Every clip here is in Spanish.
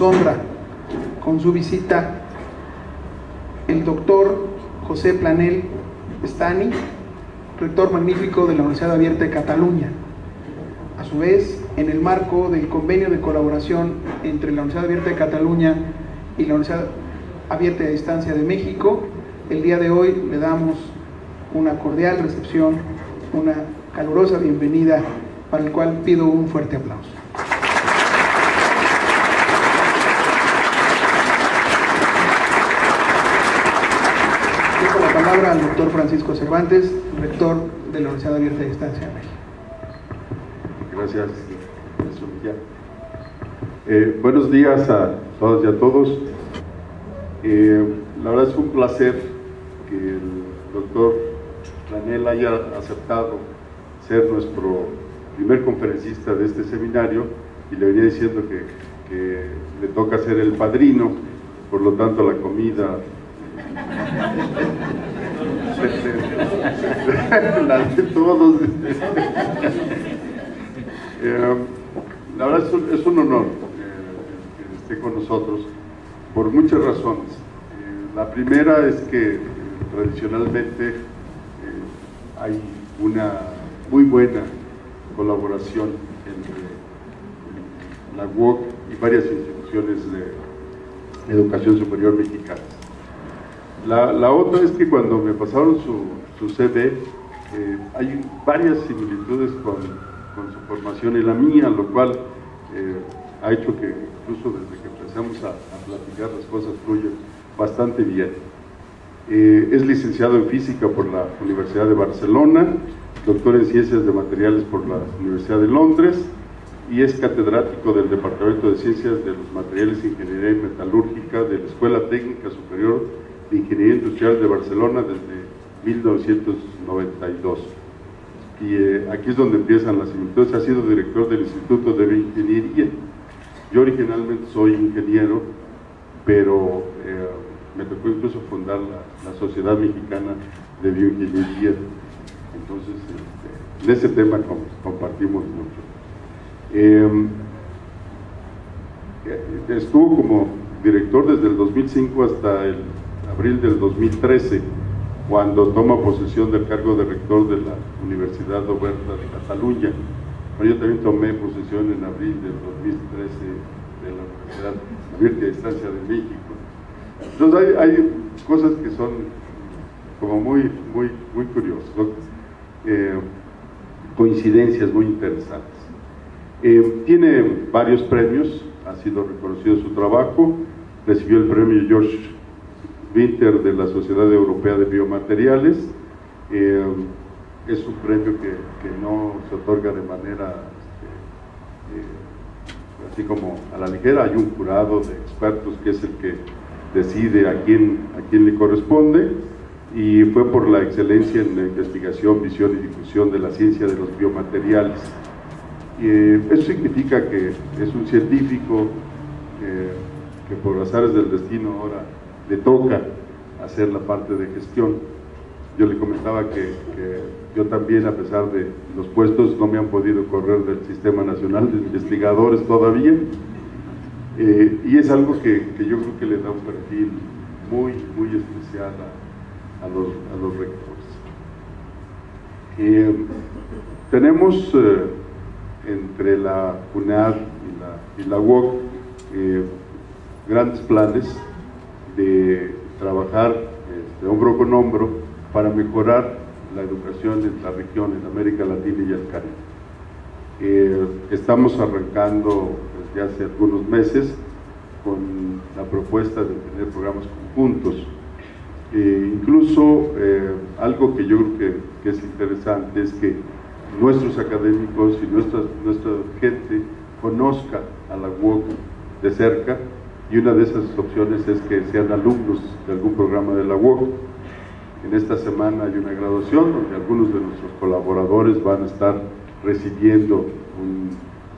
nos honra con su visita el doctor José Planell Estany, rector magnífico de la Universidad Abierta de Cataluña. A su vez, en el marco del convenio de colaboración entre la Universidad Abierta de Cataluña y la Universidad Abierta de Distancia de México, el día de hoy le damos una cordial recepción, una calurosa bienvenida, para el cual pido un fuerte aplauso. Dejo la palabra al doctor Francisco Cervantes, rector de la Universidad Abierta de Distancia de México. Gracias, buenos días a todas y a todos. La verdad es un placer que el doctor Planell haya aceptado ser nuestro primer conferencista de este seminario, y le venía diciendo que le toca ser el padrino, por lo tanto la comida la de todos. La verdad es un honor que esté con nosotros por muchas razones. La primera es que tradicionalmente hay una muy buena colaboración entre la UOC y varias instituciones de educación superior mexicanas. La otra es que cuando me pasaron su CV, hay varias similitudes con su formación y la mía, lo cual ha hecho que incluso desde que empezamos a platicar las cosas fluyen bastante bien. Es licenciado en Física por la Universidad de Barcelona, doctor en Ciencias de Materiales por la Universidad de Londres, y es catedrático del Departamento de Ciencias de los Materiales, Ingeniería y Metalúrgica de la Escuela Técnica Superior de Ingeniería Industrial de Barcelona desde 1992. Y aquí es donde empiezan las similitudes. Ha sido director del Instituto de Bioingeniería. Yo originalmente soy ingeniero, pero me tocó incluso fundar la Sociedad Mexicana de Bioingeniería. Entonces, en ese tema compartimos mucho. Estuvo como director desde el 2005 hasta el abril del 2013, cuando toma posesión del cargo de rector de la Universidad Oberta de Cataluña. Yo también tomé posesión en abril del 2013 de la Universidad Abierta de Distancia de México. Entonces hay cosas que son como muy curiosas, ¿no? Coincidencias muy interesantes. Tiene varios premios, ha sido reconocido su trabajo, recibió el premio George Winter de la Sociedad Europea de Biomateriales. Es un premio que no se otorga de manera así como a la ligera. Hay un jurado de expertos que es el que decide a quién le corresponde, y fue por la excelencia en la investigación, visión y difusión de la ciencia de los biomateriales. Eso significa que es un científico que por azares del destino ahora le toca hacer la parte de gestión. Yo le comentaba que yo también, a pesar de los puestos, no me han podido correr del Sistema Nacional de Investigadores todavía, y es algo que yo creo que le da un perfil muy especial a los rectores. Tenemos entre la UNAD y la UOC grandes planes de trabajar hombro con hombro para mejorar la educación en la región, en América Latina y el Caribe. Estamos arrancando desde hace algunos meses con la propuesta de tener programas conjuntos. Incluso algo que yo creo que es interesante es que nuestros académicos y nuestra gente conozca a la UOC de cerca, y una de esas opciones es que sean alumnos de algún programa de la UOC. En esta semana hay una graduación donde algunos de nuestros colaboradores van a estar recibiendo un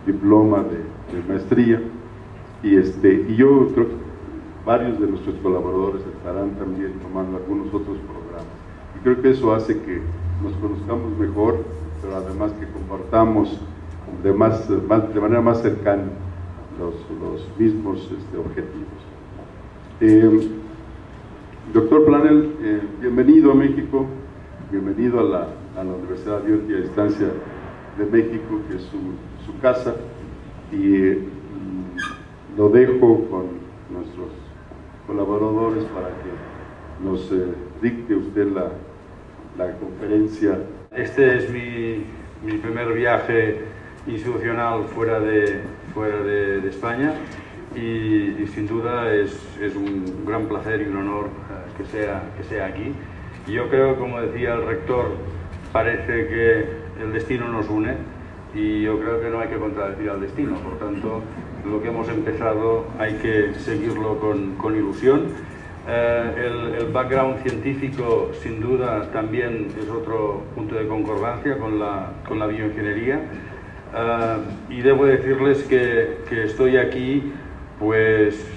diploma de maestría, y yo creo que varios de nuestros colaboradores estarán también tomando algunos otros programas, y creo que eso hace que nos conozcamos mejor, pero además que compartamos de manera más cercana los mismos objetivos. Doctor Planel, bienvenido a México, bienvenido a la Universidad Abierta y a Distancia de México, que es su casa, y lo dejo con nuestros colaboradores para que nos dicte usted la conferencia. Este es mi primer viaje institucional fuera de España y sin duda es un gran placer y un honor que sea aquí. Y yo creo, como decía el rector, parece que el destino nos une y yo creo que no hay que contradecir al destino. Por tanto, lo que hemos empezado hay que seguirlo con ilusión. El background científico sin duda también es otro punto de concordancia con la bioingeniería, y debo decirles que estoy aquí pues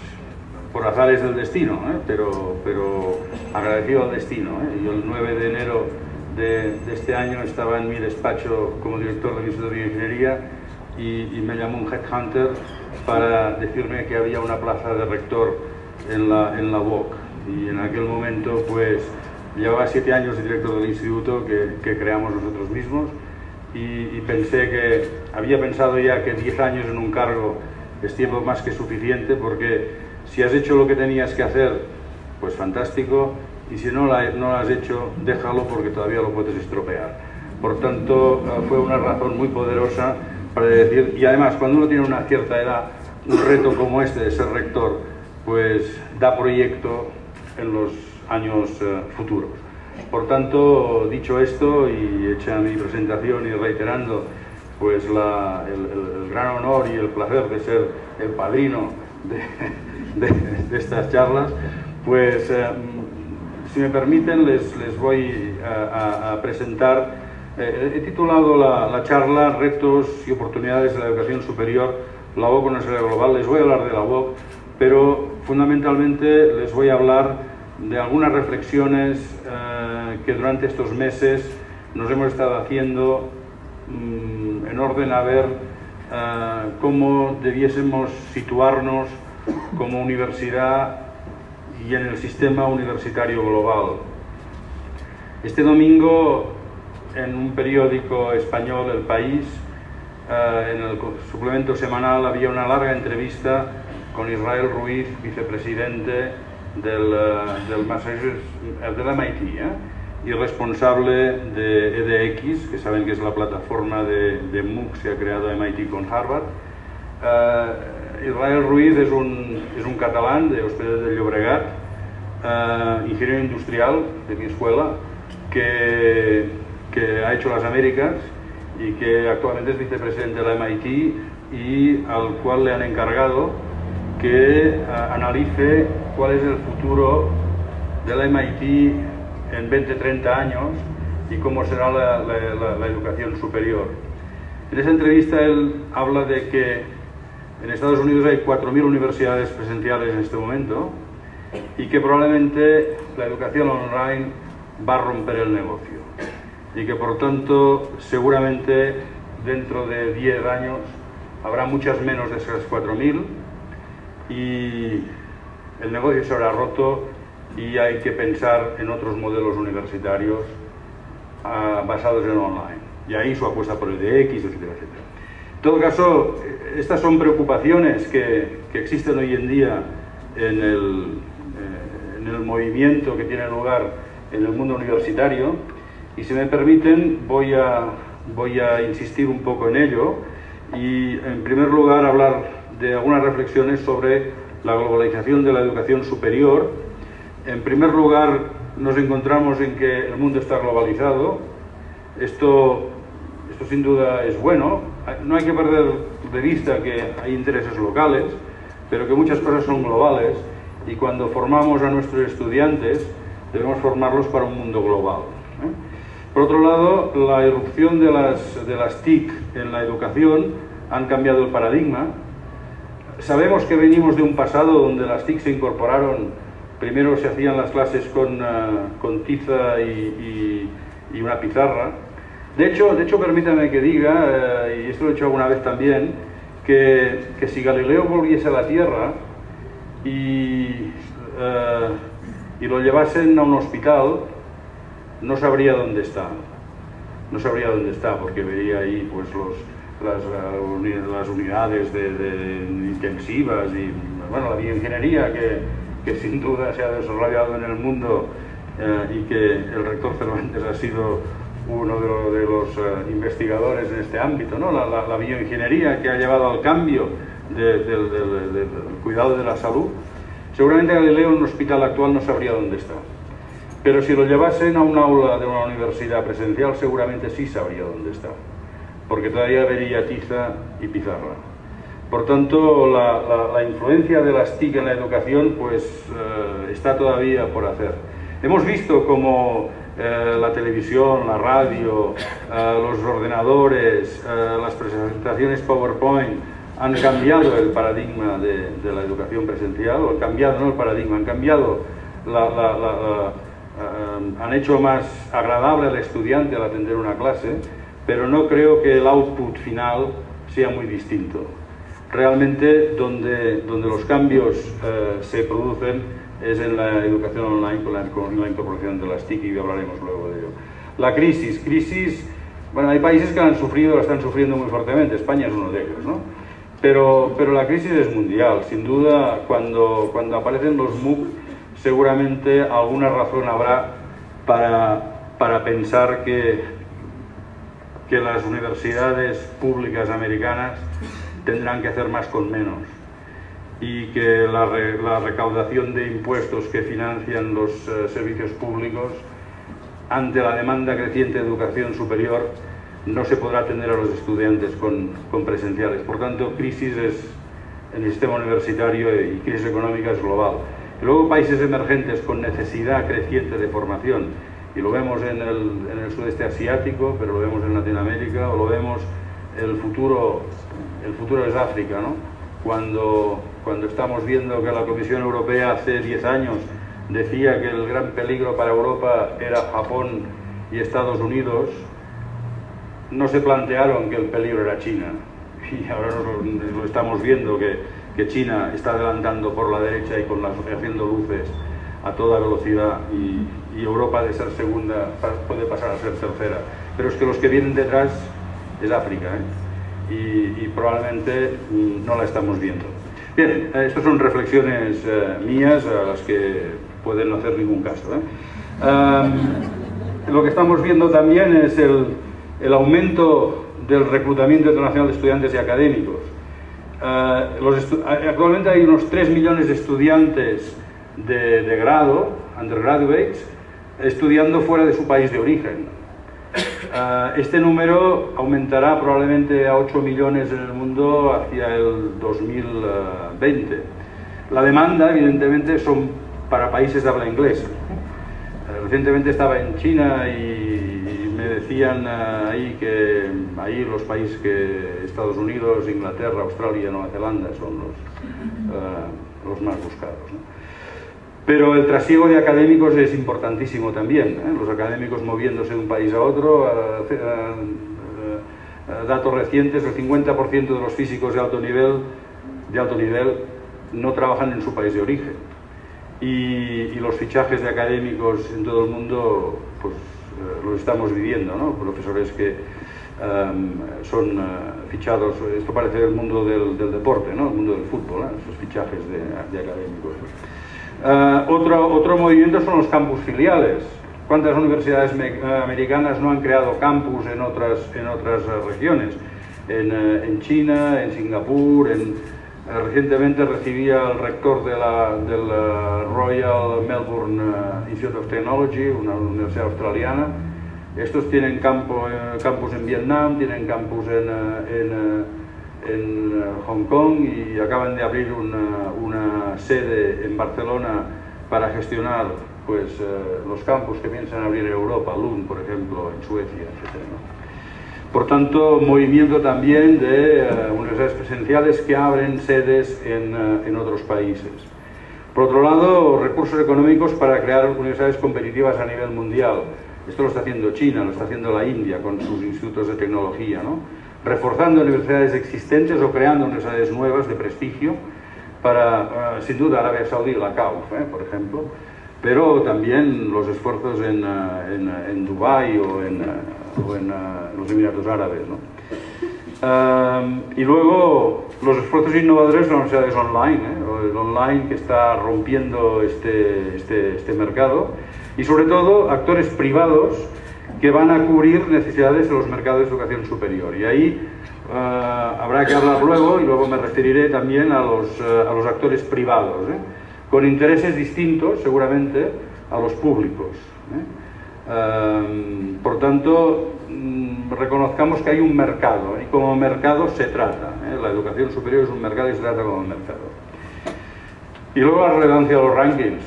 por azares del destino, pero agradecido al destino. Yo el 9 de enero de este año estaba en mi despacho como director del Instituto de Bioingeniería y me llamó un headhunter para decirme que había una plaza de rector en la UOC, y en aquel momento pues llevaba 7 años de director del instituto que creamos nosotros mismos, y había pensado ya que 10 años en un cargo es tiempo más que suficiente, porque si has hecho lo que tenías que hacer, pues fantástico, y si no lo has hecho, déjalo porque todavía lo puedes estropear. Por tanto, fue una razón muy poderosa para decir, y además cuando uno tiene una cierta edad, un reto como este de ser rector, pues da proyecto en los años futuros. Por tanto, dicho esto y hecha mi presentación y reiterando pues el gran honor y el placer de ser el padrino de estas charlas, pues si me permiten les voy a presentar, he titulado la charla Retos y oportunidades de la educación superior, la UOC en escala global. Les voy a hablar de la UOC, pero fundamentalmente les voy a hablar de algunas reflexiones que durante estos meses nos hemos estado haciendo en orden a ver cómo debiésemos situarnos como universidad y en el sistema universitario global. Este domingo, en un periódico español, El País, en el suplemento semanal, había una larga entrevista con Israel Ruiz, vicepresidente del MIT, y responsable de edX, que saben que es la plataforma de MOOCs que ha creado MIT con Harvard. Israel Ruiz es un catalán de Hospitalet de Llobregat, ingeniero industrial de mi escuela, que ha hecho las Américas y que actualmente es vicepresidente de la MIT, y al cual le han encargado que analice cuál es el futuro de la MIT en 20-30 años y cómo será la educación superior. En esa entrevista él habla de que en Estados Unidos hay 4.000 universidades presenciales en este momento y que probablemente la educación online va a romper el negocio, y que por tanto seguramente dentro de 10 años habrá muchas menos de esas 4.000 y el negocio se habrá roto y hay que pensar en otros modelos universitarios basados en online. Y ahí su apuesta por el DX, etcétera, etcétera. En todo caso, estas son preocupaciones que existen hoy en día en el movimiento que tiene lugar en el mundo universitario, y si me permiten voy a insistir un poco en ello y en primer lugar hablar de algunas reflexiones sobre la globalización de la educación superior. En primer lugar, nos encontramos en que el mundo está globalizado. Esto sin duda es bueno. No hay que perder de vista que hay intereses locales, pero que muchas cosas son globales, y cuando formamos a nuestros estudiantes debemos formarlos para un mundo global. Por otro lado, la irrupción de las TIC en la educación han cambiado el paradigma. Sabemos que venimos de un pasado donde las TIC se incorporaron, primero se hacían las clases con tiza y una pizarra. De hecho, permítame que diga, y esto lo he hecho alguna vez también, que si Galileo volviese a la Tierra y lo llevasen a un hospital, no sabría dónde está. No sabría dónde está, porque vería ahí pues las unidades intensivas y bueno, la bioingeniería que sin duda se ha desarrollado en el mundo y que el rector Cervantes ha sido uno de los investigadores en este ámbito, ¿no? La bioingeniería que ha llevado al cambio del cuidado de la salud. Seguramente Galileo en un hospital actual no sabría dónde está. Pero si lo llevasen a un aula de una universidad presencial, seguramente sí sabría dónde está, porque todavía vería tiza y pizarra. Por tanto, la influencia de las TIC en la educación pues, está todavía por hacer. Hemos visto cómo la televisión, la radio, los ordenadores, las presentaciones PowerPoint han cambiado el paradigma de la educación presencial, o han cambiado, no el paradigma, han cambiado han hecho más agradable al estudiante al atender una clase, pero no creo que el output final sea muy distinto. Realmente donde los cambios se producen es en la educación online con la incorporación de las TIC, y hablaremos luego de ello. La crisis, bueno, hay países que la han sufrido, la están sufriendo muy fuertemente, España es uno de ellos, ¿no? Pero la crisis es mundial, sin duda. Cuando aparecen los MOOC, seguramente alguna razón habrá para pensar que las universidades públicas americanas tendrán que hacer más con menos, y que la recaudación de impuestos que financian los servicios públicos, ante la demanda creciente de educación superior, no se podrá atender a los estudiantes con presenciales. Por tanto, crisis en el sistema universitario y crisis económica es global. Y luego países emergentes con necesidad creciente de formación, y lo vemos en el sudeste asiático, pero lo vemos en Latinoamérica, o lo vemos, el futuro es África, ¿no? Cuando estamos viendo que la Comisión Europea hace 10 años decía que el gran peligro para Europa era Japón y Estados Unidos, no se plantearon que el peligro era China, y ahora lo estamos viendo, que China está adelantando por la derecha y haciendo luces a toda velocidad, y Europa, de ser segunda, puede pasar a ser tercera. Pero es que los que vienen detrás es África, y probablemente no la estamos viendo. Bien, estas son reflexiones mías a las que pueden no hacer ningún caso. Lo que estamos viendo también es el aumento del reclutamiento internacional de estudiantes y académicos. Actualmente hay unos 3 millones de estudiantes de grado, undergraduates, estudiando fuera de su país de origen. Este número aumentará probablemente a 8 millones en el mundo hacia el 2020. La demanda, evidentemente, son para países de habla inglesa. Recientemente estaba en China y me decían ahí que ahí los países Estados Unidos, Inglaterra, Australia, Nueva Zelanda son los más buscados, ¿no? Pero el trasiego de académicos es importantísimo también, los académicos moviéndose de un país a otro. Datos recientes, el 50% de los físicos de alto nivel no trabajan en su país de origen, y los fichajes de académicos en todo el mundo pues los estamos viviendo, ¿no? Profesores que son fichados, esto parece el mundo del deporte, ¿no? El mundo del fútbol, esos fichajes de académicos. Otro movimiento son los campus filiales. ¿Cuántas universidades americanas no han creado campus en otras regiones? En China, en Singapur, recientemente recibía al rector del Royal Melbourne Institute of Technology, una universidad australiana. Estos tienen campus en Vietnam, tienen campus en Hong Kong, y acaban de abrir una sede en Barcelona para gestionar pues, los campus que piensan abrir en Europa, Lund, por ejemplo, en Suecia, etc., ¿no? Por tanto, movimiento también de universidades presenciales que abren sedes en otros países. Por otro lado, recursos económicos para crear universidades competitivas a nivel mundial. Esto lo está haciendo China, lo está haciendo la India con sus institutos de tecnología, ¿no? reforzando universidades existentes o creando universidades nuevas de prestigio para, sin duda, Arabia Saudí, la CAUF, por ejemplo, pero también los esfuerzos en Dubái o en los Emiratos Árabes, ¿no? Y luego los esfuerzos innovadores de las universidades online, el online que está rompiendo este mercado, y sobre todo actores privados que van a cubrir necesidades de los mercados de educación superior. Y ahí habrá que hablar luego, y luego me referiré también a los actores privados, con intereses distintos seguramente a los públicos. Por tanto, reconozcamos que hay un mercado, y como mercado se trata. La educación superior es un mercado y se trata como un mercado. Y luego la relevancia de los rankings.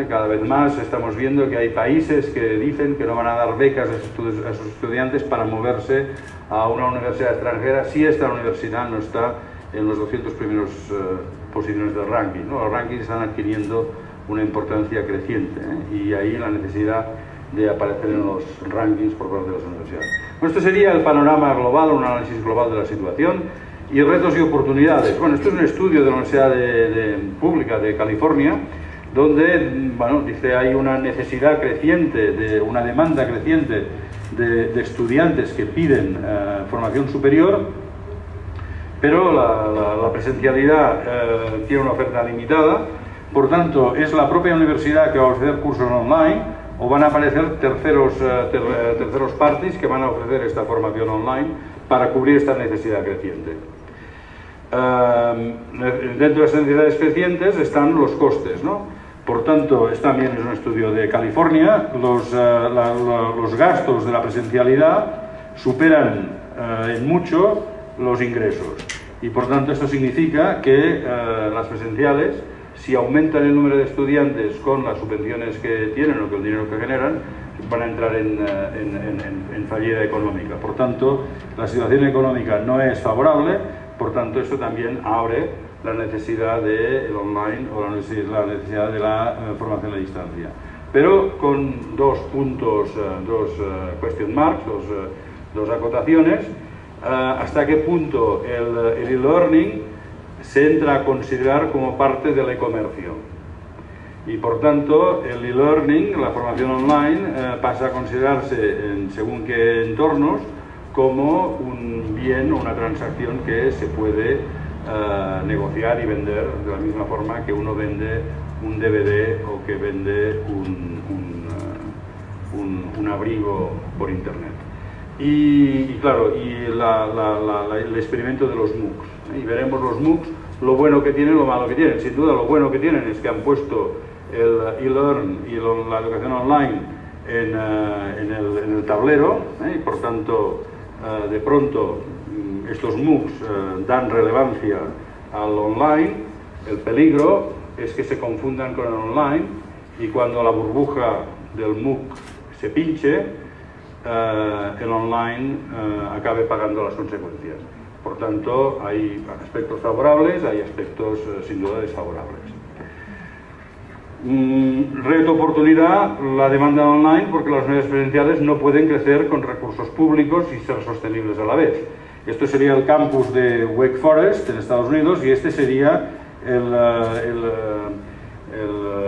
Cada vez más estamos viendo que hay países que dicen que no van a dar becas a sus estudiantes para moverse a una universidad extranjera si esta universidad no está en los 200 primeros posiciones del ranking, ¿no? Los rankings están adquiriendo una importancia creciente, y ahí la necesidad de aparecer en los rankings por parte de las universidades. Bueno, este sería el panorama global, un análisis global de la situación y retos y oportunidades. Bueno, esto es un estudio de la Universidad Pública de California, donde, bueno, dice hay una necesidad creciente, una demanda creciente de estudiantes que piden formación superior, pero la presencialidad tiene una oferta limitada. Por tanto, es la propia universidad que va a ofrecer cursos online, o van a aparecer terceros parties que van a ofrecer esta formación online para cubrir esta necesidad creciente. Dentro de esas necesidades crecientes están los costes, ¿no? Por tanto, también es un estudio de California, los gastos de la presencialidad superan en mucho los ingresos, y por tanto esto significa que las presenciales, si aumentan el número de estudiantes con las subvenciones que tienen o con el dinero que generan, van a entrar en fallida económica. Por tanto, la situación económica no es favorable, por tanto esto también abre la necesidad del online o la necesidad de la formación a distancia. Pero con dos puntos, dos question marks, dos acotaciones, hasta qué punto el e-learning se entra a considerar como parte del e-comercio. Y por tanto, el e-learning, la formación online, pasa a considerarse según qué entornos como un bien o una transacción que se puede negociar y vender de la misma forma que uno vende un DVD o que vende un abrigo por internet. Y claro, el experimento de los MOOCs, y veremos los MOOCs, lo bueno que tienen, lo malo que tienen. Sin duda, lo bueno que tienen es que han puesto el e-learn y la educación online en el tablero, y por tanto, de pronto, estos MOOCs dan relevancia al online. El peligro es que se confundan con el online, y cuando la burbuja del MOOC se pinche, el online acabe pagando las consecuencias. Por tanto, hay aspectos favorables, hay aspectos sin duda desfavorables. Reto oportunidad, la demanda online, porque las unidades presenciales no pueden crecer con recursos públicos y ser sostenibles a la vez. Esto sería el campus de Wake Forest en Estados Unidos, y este sería el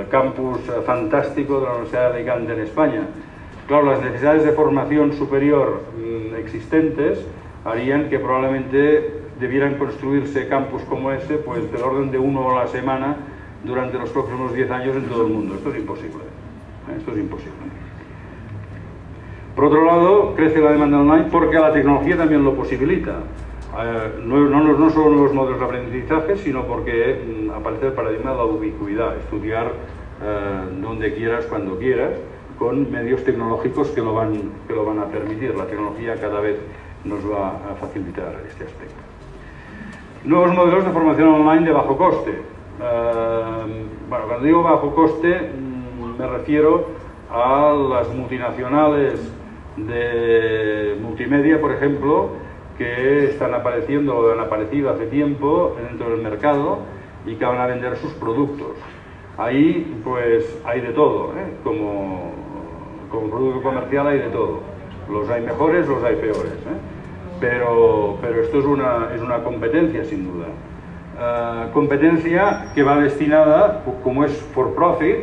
campus fantástico de la Universidad de Alicante en España. Claro, las necesidades de formación superior existentes harían que probablemente debieran construirse campus como ese, pues del orden de uno a la semana durante los próximos 10 años en todo el mundo. Esto es imposible. Esto es imposible. Por otro lado, crece la demanda online porque la tecnología también lo posibilita. No solo nuevos modelos de aprendizaje, sino porque aparece el paradigma de la ubicuidad, estudiar donde quieras, cuando quieras, con medios tecnológicos que lo van a permitir. La tecnología cada vez nos va a facilitar este aspecto. Nuevos modelos de formación online de bajo coste. Bueno, cuando digo bajo coste, me refiero a las multinacionales de multimedia, por ejemplo, que están apareciendo o han aparecido hace tiempo dentro del mercado y que van a vender sus productos. Ahí pues hay de todo, como producto comercial hay de todo. Los hay mejores, los hay peores. pero esto es una competencia, sin duda. Competencia que va destinada, como es for profit,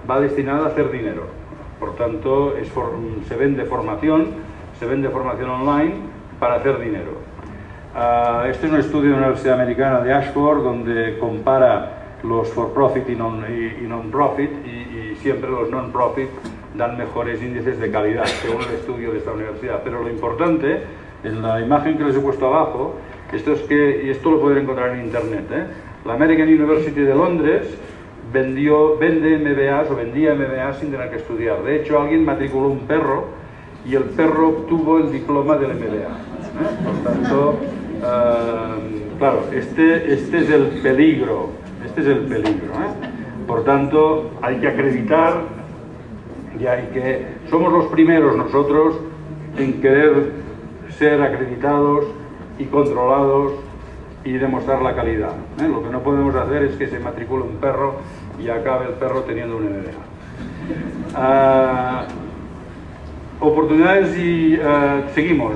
va destinada a hacer dinero. Por tanto, se vende formación online para hacer dinero. Este es un estudio de la Universidad Americana de Ashford, donde compara los for profit y non-profit, y siempre los non-profit dan mejores índices de calidad, según el estudio de esta universidad. Pero lo importante, en la imagen que les he puesto abajo, esto es que, y esto lo pueden encontrar en internet, la American University de Londres vende MBAs o vendía MBAs sin tener que estudiar. De hecho, alguien matriculó un perro y el perro obtuvo el diploma del MBA. Por tanto, claro, este es el peligro. Por tanto, hay que acreditar y somos los primeros nosotros en querer ser acreditados y controlados y demostrar la calidad. Lo que no podemos hacer es que se matricule un perro y acabe el perro teniendo un MBA. Oportunidades y seguimos.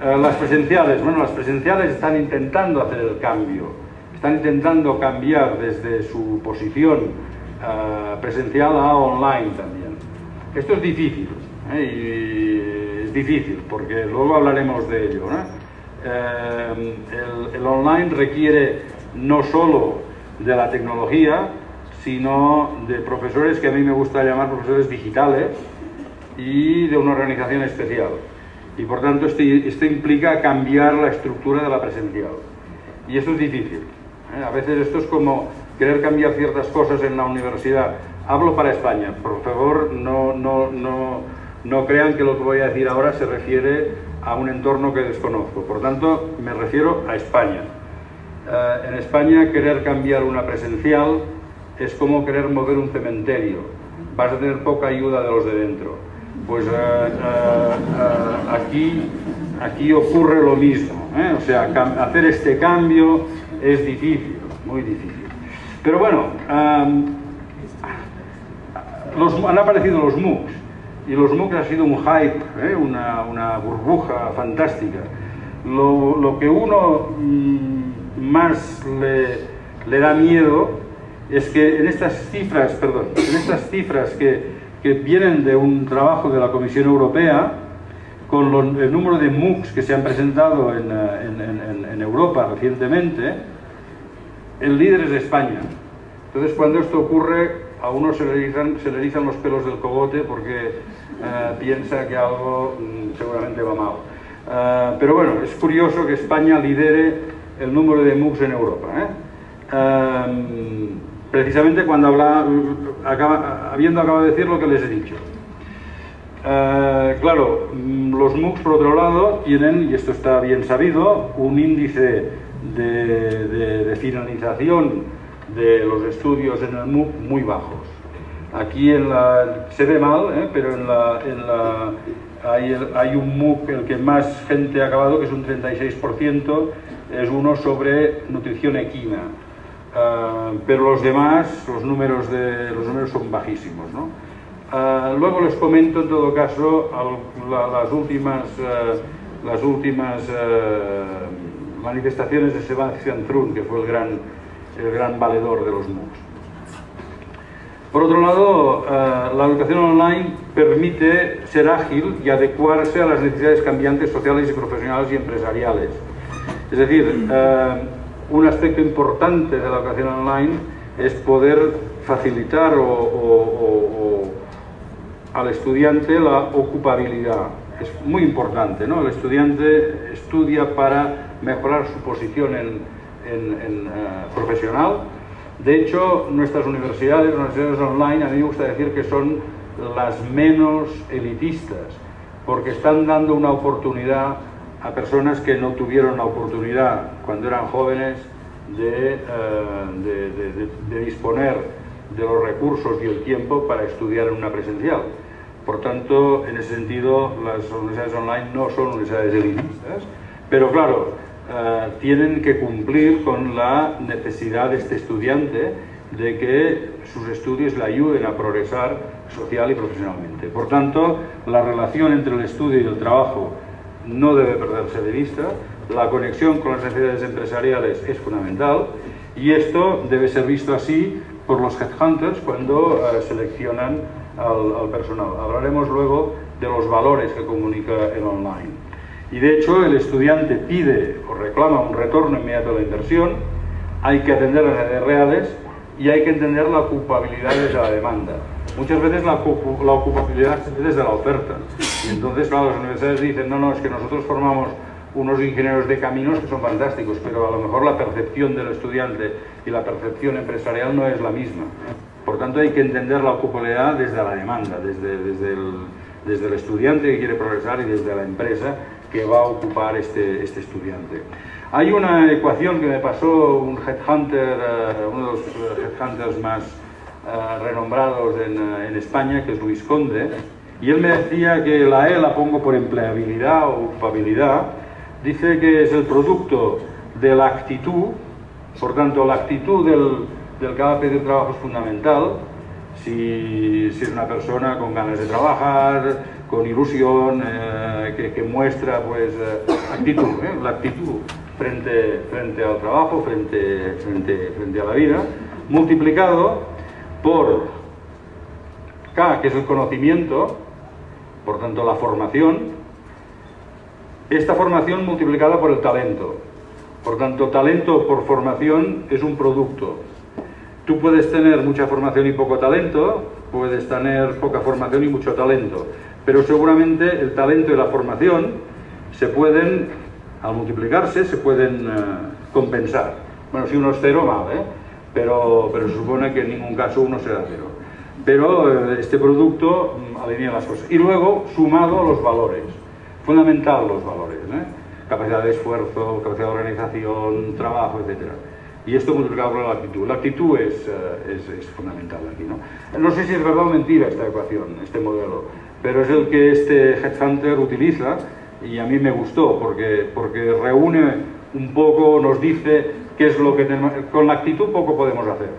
Las presenciales. Bueno, las presenciales están intentando hacer el cambio. Están intentando cambiar desde su posición presencial a online también. Esto es difícil. Y es difícil porque luego hablaremos de ello. El online requiere no solo de la tecnología, sino de profesores que a mí me gusta llamar profesores digitales y de una organización especial. Y por tanto esto implica cambiar la estructura de la presencial. Y esto es difícil. A veces esto es como querer cambiar ciertas cosas en la universidad. Hablo para España. Por favor, no crean que lo que voy a decir ahora se refiere a un entorno que desconozco. Por tanto, me refiero a España. En España, querer cambiar una presencial es como querer mover un cementerio. Vas a tener poca ayuda de los de dentro. Pues aquí ocurre lo mismo. O sea, hacer este cambio es difícil, muy difícil. Pero bueno, han aparecido los MOOCs. Y los MOOCs ha sido un hype, una burbuja fantástica. Lo que uno más le da miedo es que en estas cifras que vienen de un trabajo de la Comisión Europea, con el número de MOOCs que se han presentado en Europa recientemente, el líder es España. Entonces, cuando esto ocurre, a uno se le erizan los pelos del cogote porque piensa que algo seguramente va mal. Pero bueno, es curioso que España lidere el número de MOOCs en Europa. Precisamente cuando habiendo acabado de decir lo que les he dicho. Claro, los MOOCs, por otro lado, tienen, y esto está bien sabido, un índice de finalización de los estudios en el MOOC muy bajos. Aquí se ve mal, pero hay un MOOC el que más gente ha acabado, que es un 36%, es uno sobre nutrición equina. Pero los demás, los números son bajísimos, ¿no? Luego les comento, en todo caso, las últimas manifestaciones de Sebastian Thrun, que fue el gran valedor de los MOOCs. Por otro lado, la educación online permite ser ágil y adecuarse a las necesidades cambiantes sociales y profesionales y empresariales. Es decir, un aspecto importante de la educación online es poder facilitar al estudiante la ocupabilidad. Es muy importante, ¿no? El estudiante estudia para mejorar su posición profesional. De hecho, nuestras universidades online, a mí me gusta decir que son las menos elitistas, porque están dando una oportunidad a personas que no tuvieron la oportunidad cuando eran jóvenes de disponer de los recursos y el tiempo para estudiar en una presencial. Por tanto, en ese sentido, las universidades online no son universidades elitistas, pero claro, tienen que cumplir con la necesidad de este estudiante de que sus estudios le ayuden a progresar social y profesionalmente. Por tanto, la relación entre el estudio y el trabajo no debe perderse de vista. La conexión con las necesidades empresariales es fundamental y esto debe ser visto así por los headhunters cuando seleccionan al personal. Hablaremos luego de los valores que comunica el online. Y de hecho el estudiante pide o reclama un retorno inmediato de la inversión, hay que atender las necesidades reales y hay que entender la ocupabilidad desde la demanda. Muchas veces la ocupabilidad se ve desde la oferta. Y entonces, claro, las universidades dicen, no, es que nosotros formamos unos ingenieros de caminos que son fantásticos, pero a lo mejor la percepción del estudiante y la percepción empresarial no es la misma. Por tanto, hay que entender la ocupabilidad desde la demanda, desde el estudiante que quiere progresar y desde la empresa que va a ocupar este estudiante. Hay una ecuación que me pasó un headhunter, uno de los headhunters más renombrados en España, que es Luis Conde, y él me decía que la E la pongo por empleabilidad o ocupabilidad. Dice que es el producto de la actitud, por tanto la actitud del que va a pedir trabajo es fundamental. Si es una persona con ganas de trabajar, con ilusión, que muestra pues actitud, la actitud frente al trabajo, frente a la vida, multiplicado por K, que es el conocimiento, por tanto la formación. Esta formación multiplicada por el talento. Por tanto, talento por formación es un producto. Tú puedes tener mucha formación y poco talento, puedes tener poca formación y mucho talento, pero seguramente el talento y la formación se pueden, al multiplicarse, se pueden compensar. Bueno, si uno es cero, mal, pero se supone que en ningún caso uno será cero. Pero este producto alinea las cosas. Y luego, sumado a los valores. Fundamental los valores, capacidad de esfuerzo, capacidad de organización, trabajo, etc. Y esto multiplicado por la actitud. La actitud es fundamental aquí, ¿no? No sé si es verdad o mentira esta ecuación, este modelo, pero es el que este headhunter utiliza y a mí me gustó porque reúne un poco, nos dice qué es lo que tenemos. Con la actitud poco podemos hacer,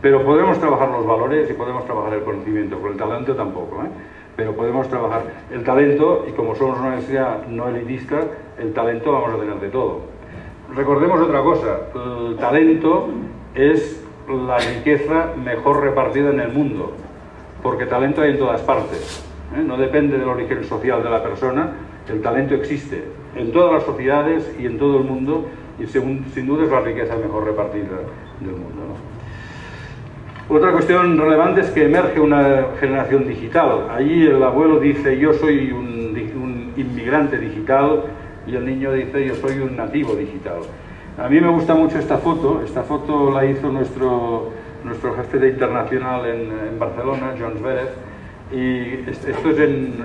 pero podemos trabajar los valores y podemos trabajar el conocimiento. Con el talento tampoco, pero podemos trabajar el talento, y como somos una universidad no elitista, el talento vamos a tener de todo. Recordemos otra cosa, el talento es la riqueza mejor repartida en el mundo, porque talento hay en todas partes, no depende del origen social de la persona, el talento existe en todas las sociedades y en todo el mundo, y sin duda es la riqueza mejor repartida del mundo, ¿no? Otra cuestión relevante es que emerge una generación digital. Allí el abuelo dice, yo soy un inmigrante digital, y el niño dice, yo soy un nativo digital. A mí me gusta mucho esta foto la hizo nuestro jefe de internacional en Barcelona, John Zverev, y esto es en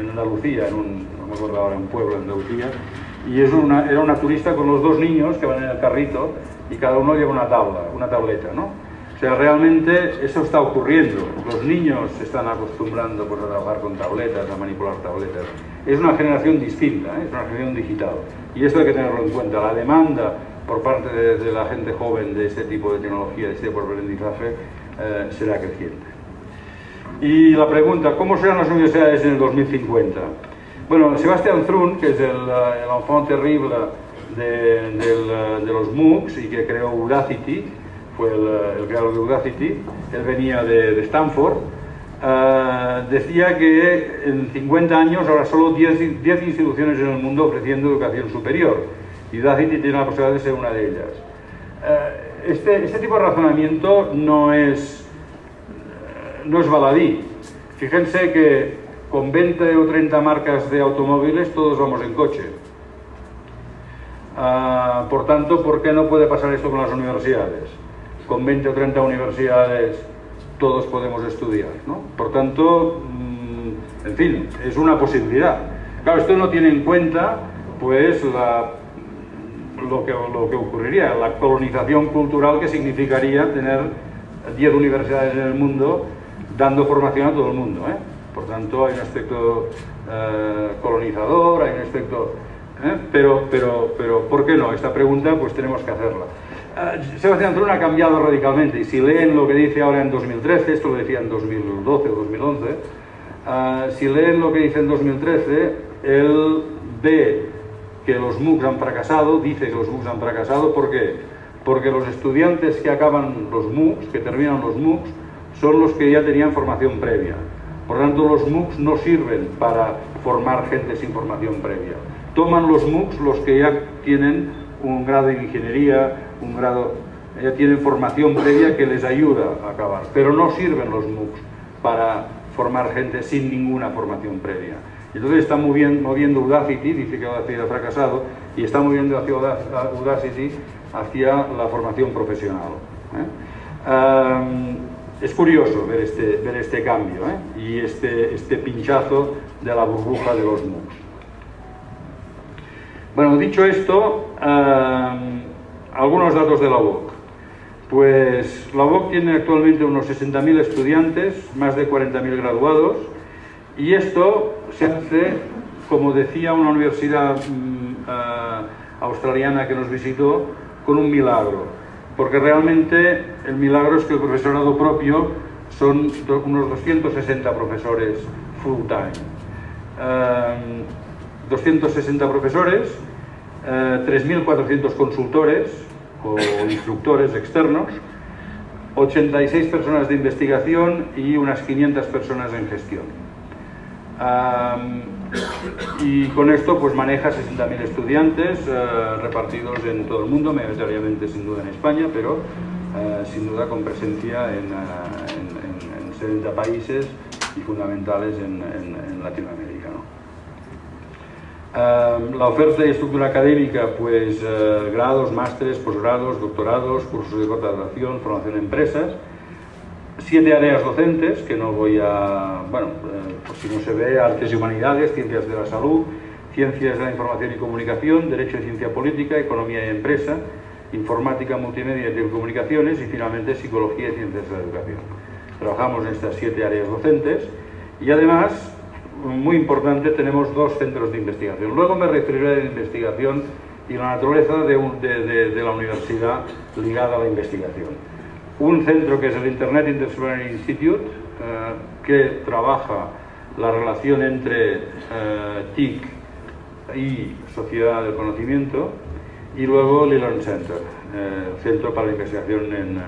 Andalucía, no me acuerdo ahora, un pueblo en Andalucía, y era una turista con los dos niños que van en el carrito, y cada uno lleva una tableta, ¿no? O sea, realmente eso está ocurriendo. Los niños se están acostumbrando pues, a trabajar con tabletas, a manipular tabletas. Es una generación distinta, es una generación digital. Y esto hay que tenerlo en cuenta. La demanda por parte de la gente joven de este tipo de tecnología, de este tipo de aprendizaje, será creciente. Y la pregunta, ¿cómo serán las universidades en el 2050? Bueno, Sebastian Thrun, que es el enfant terrible de los MOOCs y que creó Udacity, fue el creador de Udacity, él venía de Stanford, decía que en 50 años habrá solo 10 instituciones en el mundo ofreciendo educación superior, y Udacity tiene la posibilidad de ser una de ellas. Este tipo de razonamiento no es baladí. Fíjense que con 20 o 30 marcas de automóviles todos vamos en coche. Por tanto, ¿por qué no puede pasar esto con las universidades? Con 20 o 30 universidades todos podemos estudiar, ¿no? Por tanto, en fin, es una posibilidad. Claro, esto no tiene en cuenta pues lo que ocurriría, la colonización cultural que significaría tener 10 universidades en el mundo dando formación a todo el mundo, Por tanto, hay un aspecto colonizador, hay un aspecto... Pero, ¿por qué no? Esta pregunta pues tenemos que hacerla. Sebastian Thrun ha cambiado radicalmente, y si leen lo que dice ahora en 2013, esto lo decía en 2012 o 2011, Si leen lo que dice en 2013, él ve que los MOOCs han fracasado, dice que los MOOCs han fracasado. ¿Por qué? Porque los estudiantes que acaban los MOOCs, que terminan los MOOCs, son los que ya tenían formación previa. Por lo tanto, los MOOCs no sirven para formar gente sin formación previa. Toman los MOOCs los que ya tienen un grado de ingeniería, ya tienen formación previa que les ayuda a acabar. Pero no sirven los MOOCs para formar gente sin ninguna formación previa. Entonces está moviendo Udacity, dice que Udacity ha fracasado, y está moviendo hacia Udacity hacia la formación profesional. Es curioso ver este cambio y este pinchazo de la burbuja de los MOOCs. Bueno, dicho esto, algunos datos de la UOC. Pues la UOC tiene actualmente unos 60.000 estudiantes, más de 40.000 graduados, y esto se hace, como decía una universidad australiana que nos visitó, con un milagro, porque realmente el milagro es que el profesorado propio son unos 260 profesores full time. 260 profesores, 3.400 consultores o instructores externos, 86 personas de investigación y unas 500 personas en gestión. Y con esto pues maneja 60.000 estudiantes repartidos en todo el mundo, mayoritariamente sin duda en España, pero sin duda con presencia en 70 países y fundamentales en Latinoamérica, ¿no? La oferta y estructura académica, pues grados, másteres, posgrados, doctorados, cursos de corta duración, formación en empresas, 7 áreas docentes, que no voy a... Bueno, por si no se ve, artes y humanidades, ciencias de la salud, ciencias de la información y comunicación, derecho y ciencia política, economía y empresa, informática, multimedia y telecomunicaciones y finalmente psicología y ciencias de la educación. Trabajamos en estas 7 áreas docentes y además, muy importante, tenemos 2 centros de investigación. Luego me referiré a la investigación y la naturaleza de la universidad ligada a la investigación. Un centro que es el Internet Interdisciplinary Institute, que trabaja la relación entre TIC y Sociedad del Conocimiento, y luego el eLearn Center, Centro para la Investigación en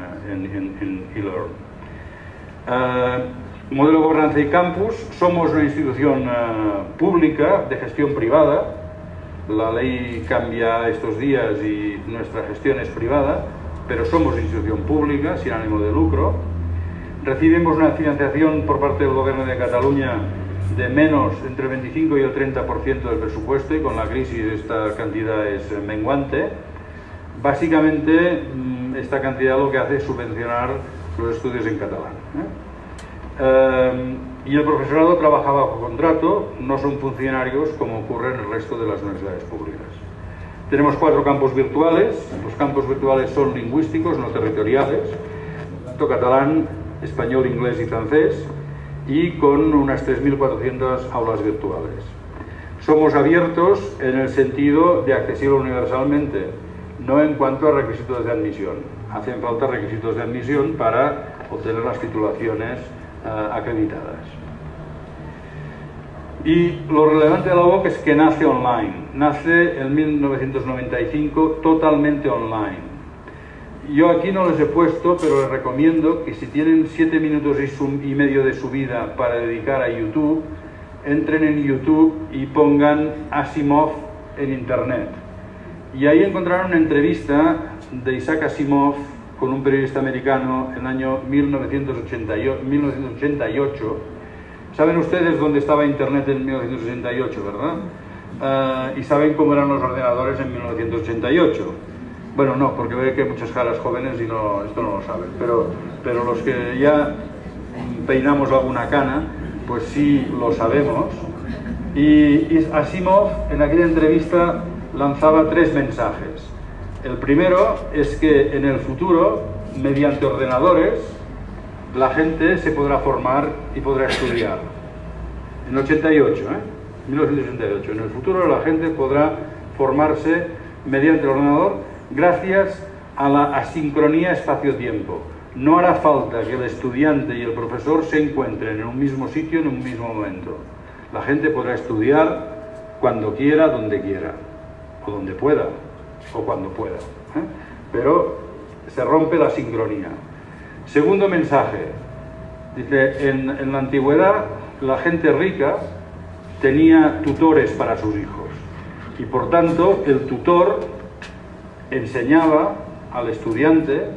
eLearn. Modelo Gobernanza y Campus. Somos una institución pública de gestión privada. La ley cambia estos días y nuestra gestión es privada, pero somos institución pública, sin ánimo de lucro. Recibimos una financiación por parte del Gobierno de Cataluña de menos entre el 25 y el 30% del presupuesto, y con la crisis esta cantidad es menguante. Básicamente, esta cantidad lo que hace es subvencionar los estudios en catalán. Y el profesorado trabaja bajo contrato, no son funcionarios como ocurre en el resto de las universidades públicas. Tenemos 4 campus virtuales. Los campus virtuales son lingüísticos, no territoriales, tanto catalán, español, inglés y francés, y con unas 3.400 aulas virtuales. Somos abiertos en el sentido de accesible universalmente, no en cuanto a requisitos de admisión. Hacen falta requisitos de admisión para obtener las titulaciones acreditadas. Y lo relevante de la UOC es que nace online. Nace en 1995 totalmente online. Yo aquí no les he puesto, pero les recomiendo que si tienen 7 minutos y medio de su vida para dedicar a YouTube, entren en YouTube y pongan Asimov en Internet. Y ahí encontrarán una entrevista de Isaac Asimov con un periodista americano en el año 1988. Saben ustedes dónde estaba Internet en 1988, ¿verdad? Y saben cómo eran los ordenadores en 1988. Bueno, no, porque veo que hay muchas caras jóvenes y esto no lo saben, pero los que ya peinamos alguna cana, pues sí lo sabemos. Y Asimov en aquella entrevista lanzaba 3 mensajes. El primero es que en el futuro, mediante ordenadores, la gente se podrá formar y podrá estudiar. En 1988. En el futuro la gente podrá formarse mediante el ordenador gracias a la asincronía espacio-tiempo. no hará falta que el estudiante y el profesor se encuentren en un mismo sitio en un mismo momento. La gente podrá estudiar cuando quiera, donde quiera, o donde pueda, o cuando pueda, pero se rompe la sincronía. Segundo mensaje, dice, en la antigüedad la gente rica tenía tutores para sus hijos y por tanto el tutor enseñaba al estudiante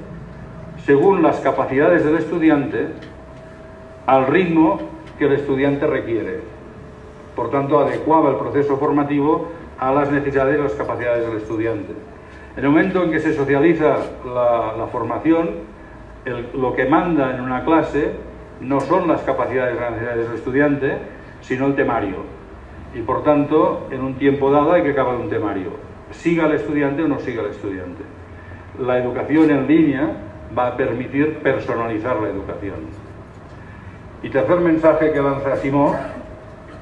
según las capacidades del estudiante al ritmo que el estudiante requiere. Por tanto, adecuaba el proceso formativo a las necesidades y las capacidades del estudiante. En el momento en que se socializa la formación, lo que manda en una clase no son las capacidades y las necesidades del estudiante, sino el temario. Y por tanto, en un tiempo dado hay que acabar un temario. Siga el estudiante o no siga el estudiante. La educación en línea va a permitir personalizar la educación. Y tercer mensaje que lanza Asimov,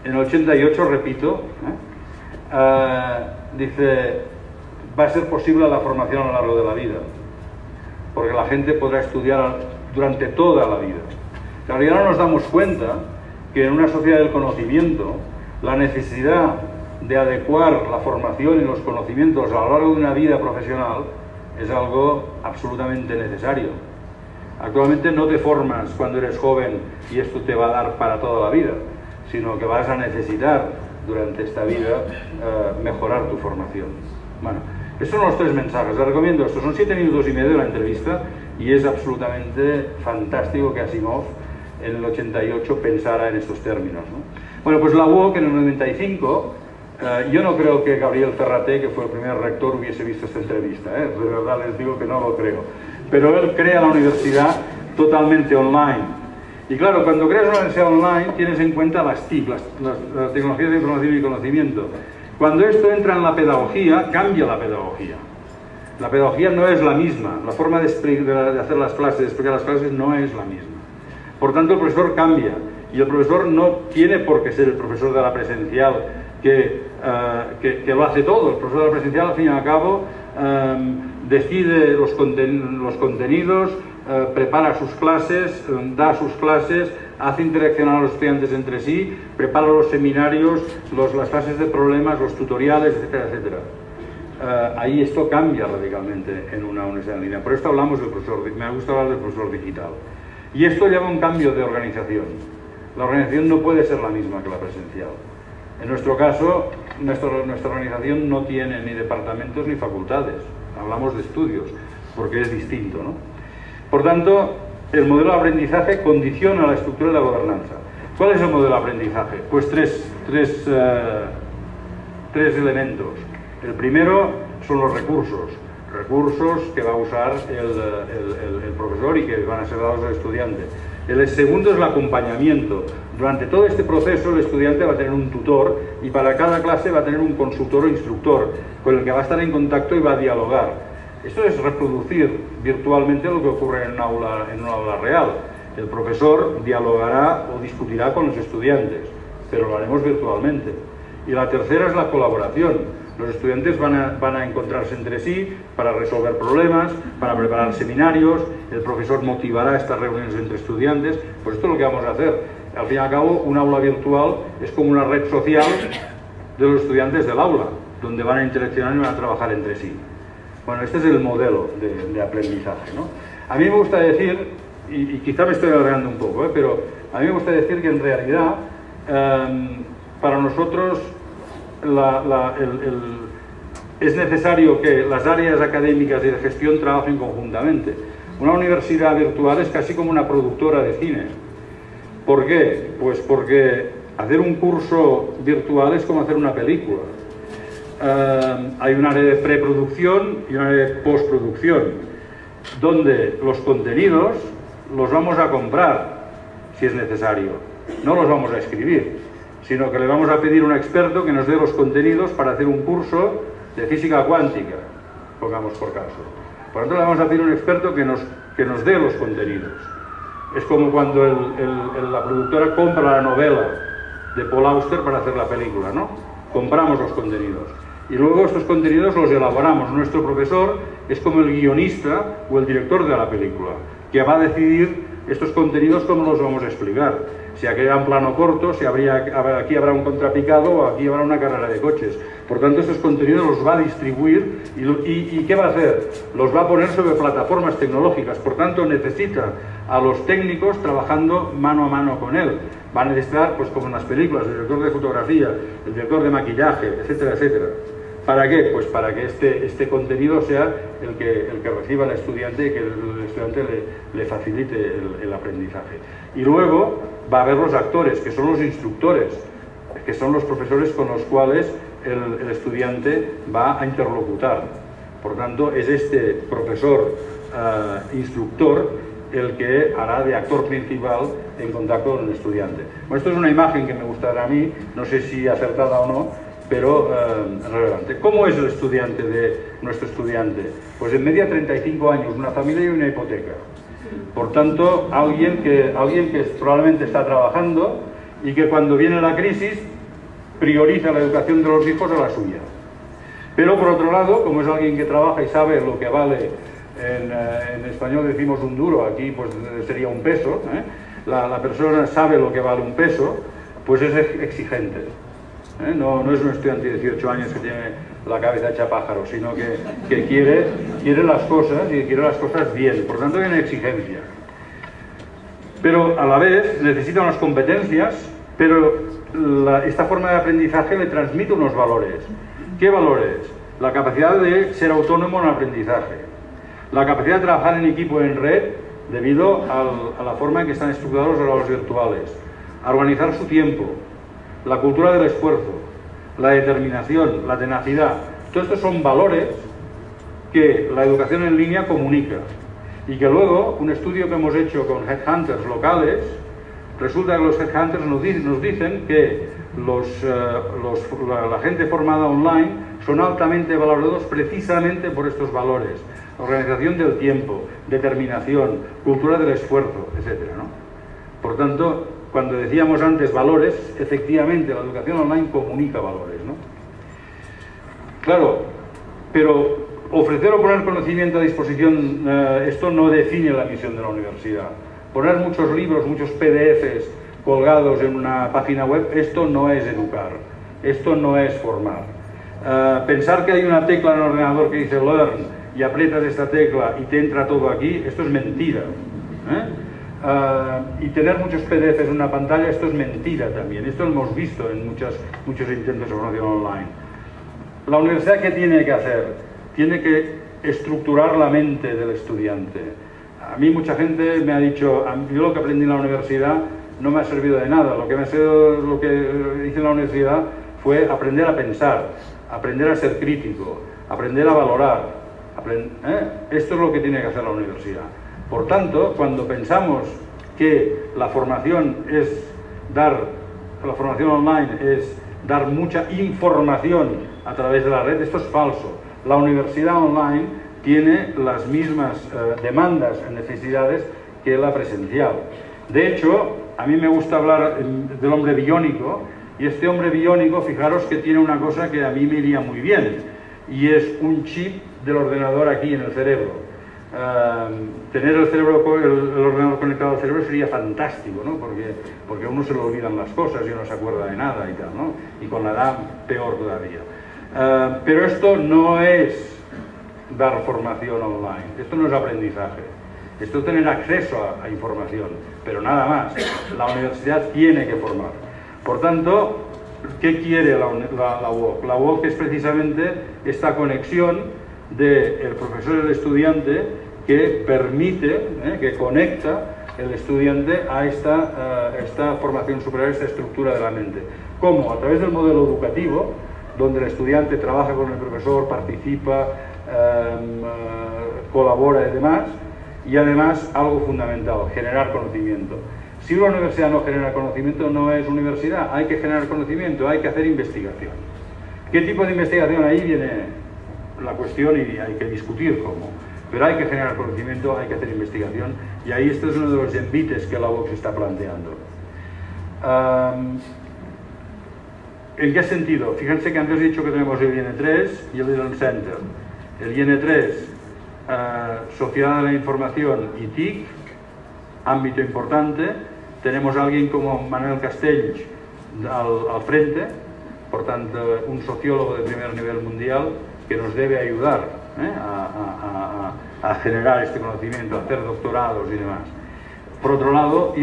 en el 88, repito, dice, va a ser posible la formación a lo largo de la vida, porque la gente podrá estudiar durante toda la vida. En realidad no nos damos cuenta que en una sociedad del conocimiento, la necesidad de adecuar la formación y los conocimientos a lo largo de una vida profesional es algo absolutamente necesario. Actualmente no te formas cuando eres joven y esto te va a dar para toda la vida, sino que vas a necesitar durante esta vida mejorar tu formación. Bueno, estos son los tres mensajes, les recomiendo esto. Son 7 minutos y medio de la entrevista y es absolutamente fantástico que Asimov en el 88 pensara en estos términos, ¿no? Bueno, pues la UOC en el 95, yo no creo que Gabriel Ferraté, que fue el primer rector, hubiese visto esta entrevista, de verdad les digo que no lo creo. Pero él crea la universidad totalmente online. Y claro, cuando creas una universidad online tienes en cuenta las TIC, las tecnologías de información y conocimiento. Cuando esto entra en la pedagogía, cambia la pedagogía. La pedagogía no es la misma, la forma de hacer las clases, de explicar las clases no es la misma. Por tanto, el profesor cambia. Y el profesor no tiene por qué ser el profesor de la presencial que lo hace todo. El profesor de la presencial, al fin y al cabo, decide los contenidos, prepara sus clases, da sus clases, hace interaccionar a los estudiantes entre sí, prepara los seminarios, las clases de problemas, los tutoriales, etcétera, etcétera. Ahí esto cambia radicalmente en una universidad en línea. Por esto hablamos del profesor, me gusta hablar del profesor digital. Y esto lleva a un cambio de organización. La organización no puede ser la misma que la presencial. En nuestro caso, nuestra organización no tiene ni departamentos ni facultades. Hablamos de estudios, porque es distinto, ¿no? Por tanto, el modelo de aprendizaje condiciona la estructura de la gobernanza. ¿Cuál es el modelo de aprendizaje? Pues tres elementos. El primero son los recursos que va a usar el profesor y que van a ser dados al estudiante. El segundo es el acompañamiento. Durante todo este proceso el estudiante va a tener un tutor y para cada clase va a tener un consultor o instructor con el que va a estar en contacto y va a dialogar. Esto es reproducir virtualmente lo que ocurre en un aula real. El profesor dialogará o discutirá con los estudiantes, pero lo haremos virtualmente. Y la tercera es la colaboración. Los estudiantes van a encontrarse entre sí para resolver problemas, para preparar seminarios, el profesor motivará estas reuniones entre estudiantes. Pues esto es lo que vamos a hacer. Al fin y al cabo, un aula virtual es como una red social de los estudiantes del aula, donde van a interaccionar y van a trabajar entre sí. Bueno, este es el modelo de aprendizaje, ¿no? A mí me gusta decir, y quizá me estoy alargando un poco, pero a mí me gusta decir que en realidad, para nosotros, es necesario que las áreas académicas y de gestión trabajen conjuntamente. Una universidad virtual es casi como una productora de cine. ¿Por qué? Pues porque hacer un curso virtual es como hacer una película. Hay un área de preproducción y un área de postproducción, donde los contenidos los vamos a comprar, si es necesario. No los vamos a escribir, sino que le vamos a pedir a un experto que nos dé los contenidos para hacer un curso de física cuántica, pongamos por caso. Por lo tanto, le vamos a pedir a un experto que nos dé los contenidos. Es como cuando la productora compra la novela de Paul Auster para hacer la película, ¿no? Compramos los contenidos. Y luego estos contenidos los elaboramos. Nuestro profesor es como el guionista o el director de la película. que va a decidir estos contenidos cómo los vamos a explicar. Si aquí habrá un plano corto, si aquí habrá un contrapicado o aquí habrá una carrera de coches. Por tanto, estos contenidos los va a distribuir y ¿qué va a hacer? Los va a poner sobre plataformas tecnológicas. Por tanto, necesita a los técnicos trabajando mano a mano con él. Va a necesitar, pues como en las películas, el director de fotografía, el director de maquillaje, etcétera, etcétera. ¿Para qué? Pues para que este contenido sea el que reciba el estudiante y que el estudiante le facilite el aprendizaje. Y luego va a haber los actores, que son los instructores, que son los profesores con los cuales el estudiante va a interlocutar. Por tanto, es este profesor instructor el que hará de actor principal en contacto con el estudiante. Bueno, esto es una imagen que me gustará a mí, no sé si acertada o no, pero relevante. ¿Cómo es el estudiante de nuestro estudiante? Pues en media 35 años, una familia y una hipoteca. Por tanto, alguien que probablemente está trabajando y que cuando viene la crisis prioriza la educación de los hijos a la suya. Pero por otro lado, como es alguien que trabaja y sabe lo que vale, en español decimos un duro, aquí pues sería un peso, la persona sabe lo que vale un peso, pues es exigente. No es un estudiante de 18 años que tiene la cabeza hecha pájaro, sino que quiere las cosas y quiere las cosas bien. Por tanto, hay una exigencia. Pero a la vez necesita unas competencias, pero esta forma de aprendizaje le transmite unos valores. ¿Qué valores? La capacidad de ser autónomo en el aprendizaje, la capacidad de trabajar en equipo en red debido a la forma en que están estructurados los grados virtuales, a organizar su tiempo, la cultura del esfuerzo, la determinación, la tenacidad. Todos estos son valores que la educación en línea comunica y que luego un estudio que hemos hecho con headhunters locales, resulta que los headhunters nos dicen que la gente formada online son altamente valorados precisamente por estos valores: organización del tiempo, determinación, cultura del esfuerzo, etcétera, ¿no? Por tanto, cuando decíamos antes valores, efectivamente la educación online comunica valores, ¿no? Claro, pero ofrecer o poner conocimiento a disposición, esto no define la misión de la universidad. Poner muchos libros, muchos PDFs colgados en una página web, esto no es educar, esto no es formar. Pensar que hay una tecla en el ordenador que dice learn y aprietas esta tecla y te entra todo aquí, esto es mentira, y tener muchos PDFs en una pantalla, esto es mentira también. Esto lo hemos visto en muchos intentos de formación online. La universidad, ¿qué tiene que hacer? Tiene que estructurar la mente del estudiante. A mí mucha gente me ha dicho, yo lo que aprendí en la universidad no me ha servido de nada. Lo que hice en la universidad fue aprender a pensar, aprender a ser crítico, aprender a valorar. Esto es lo que tiene que hacer la universidad. Por tanto, cuando pensamos que la formación online es dar mucha información a través de la red, esto es falso. La universidad online tiene las mismas demandas y necesidades que la presencial. De hecho, a mí me gusta hablar del hombre biónico, y este hombre biónico, fijaros que tiene una cosa que a mí me iría muy bien, y es un chip del ordenador aquí en el cerebro. Tener el ordenador conectado al cerebro sería fantástico, ¿no? Porque a uno se le olvidan las cosas y no se acuerda de nada y tal, ¿no? Y con la edad peor todavía. Pero esto no es dar formación online, esto no es aprendizaje, esto es tener acceso a información, pero nada más. La universidad tiene que formar. Por tanto, ¿qué quiere la UOC? La UOC es precisamente esta conexión del profesor y el estudiante que permite, que conecta el estudiante a esta formación superior, a esta estructura de la mente. ¿Cómo? A través del modelo educativo, donde el estudiante trabaja con el profesor, participa, colabora y demás, y además algo fundamental, generar conocimiento. Si una universidad no genera conocimiento, no es universidad. Hay que generar conocimiento, hay que hacer investigación. ¿Qué tipo de investigación? Ahí viene la cuestión y hay que discutir cómo. Pero hay que generar conocimiento, hay que hacer investigación, y ahí este es uno de los envites que la UOC está planteando. ¿En qué sentido? Fíjense que antes he dicho que tenemos el IN3 y el Learning Center. El IN3, Sociedad de la Información y TIC, ámbito importante. Tenemos a alguien como Manuel Castells al frente, por tanto, un sociólogo de primer nivel mundial que nos debe ayudar a generar este conocimiento, a hacer doctorados y demás. Por otro lado,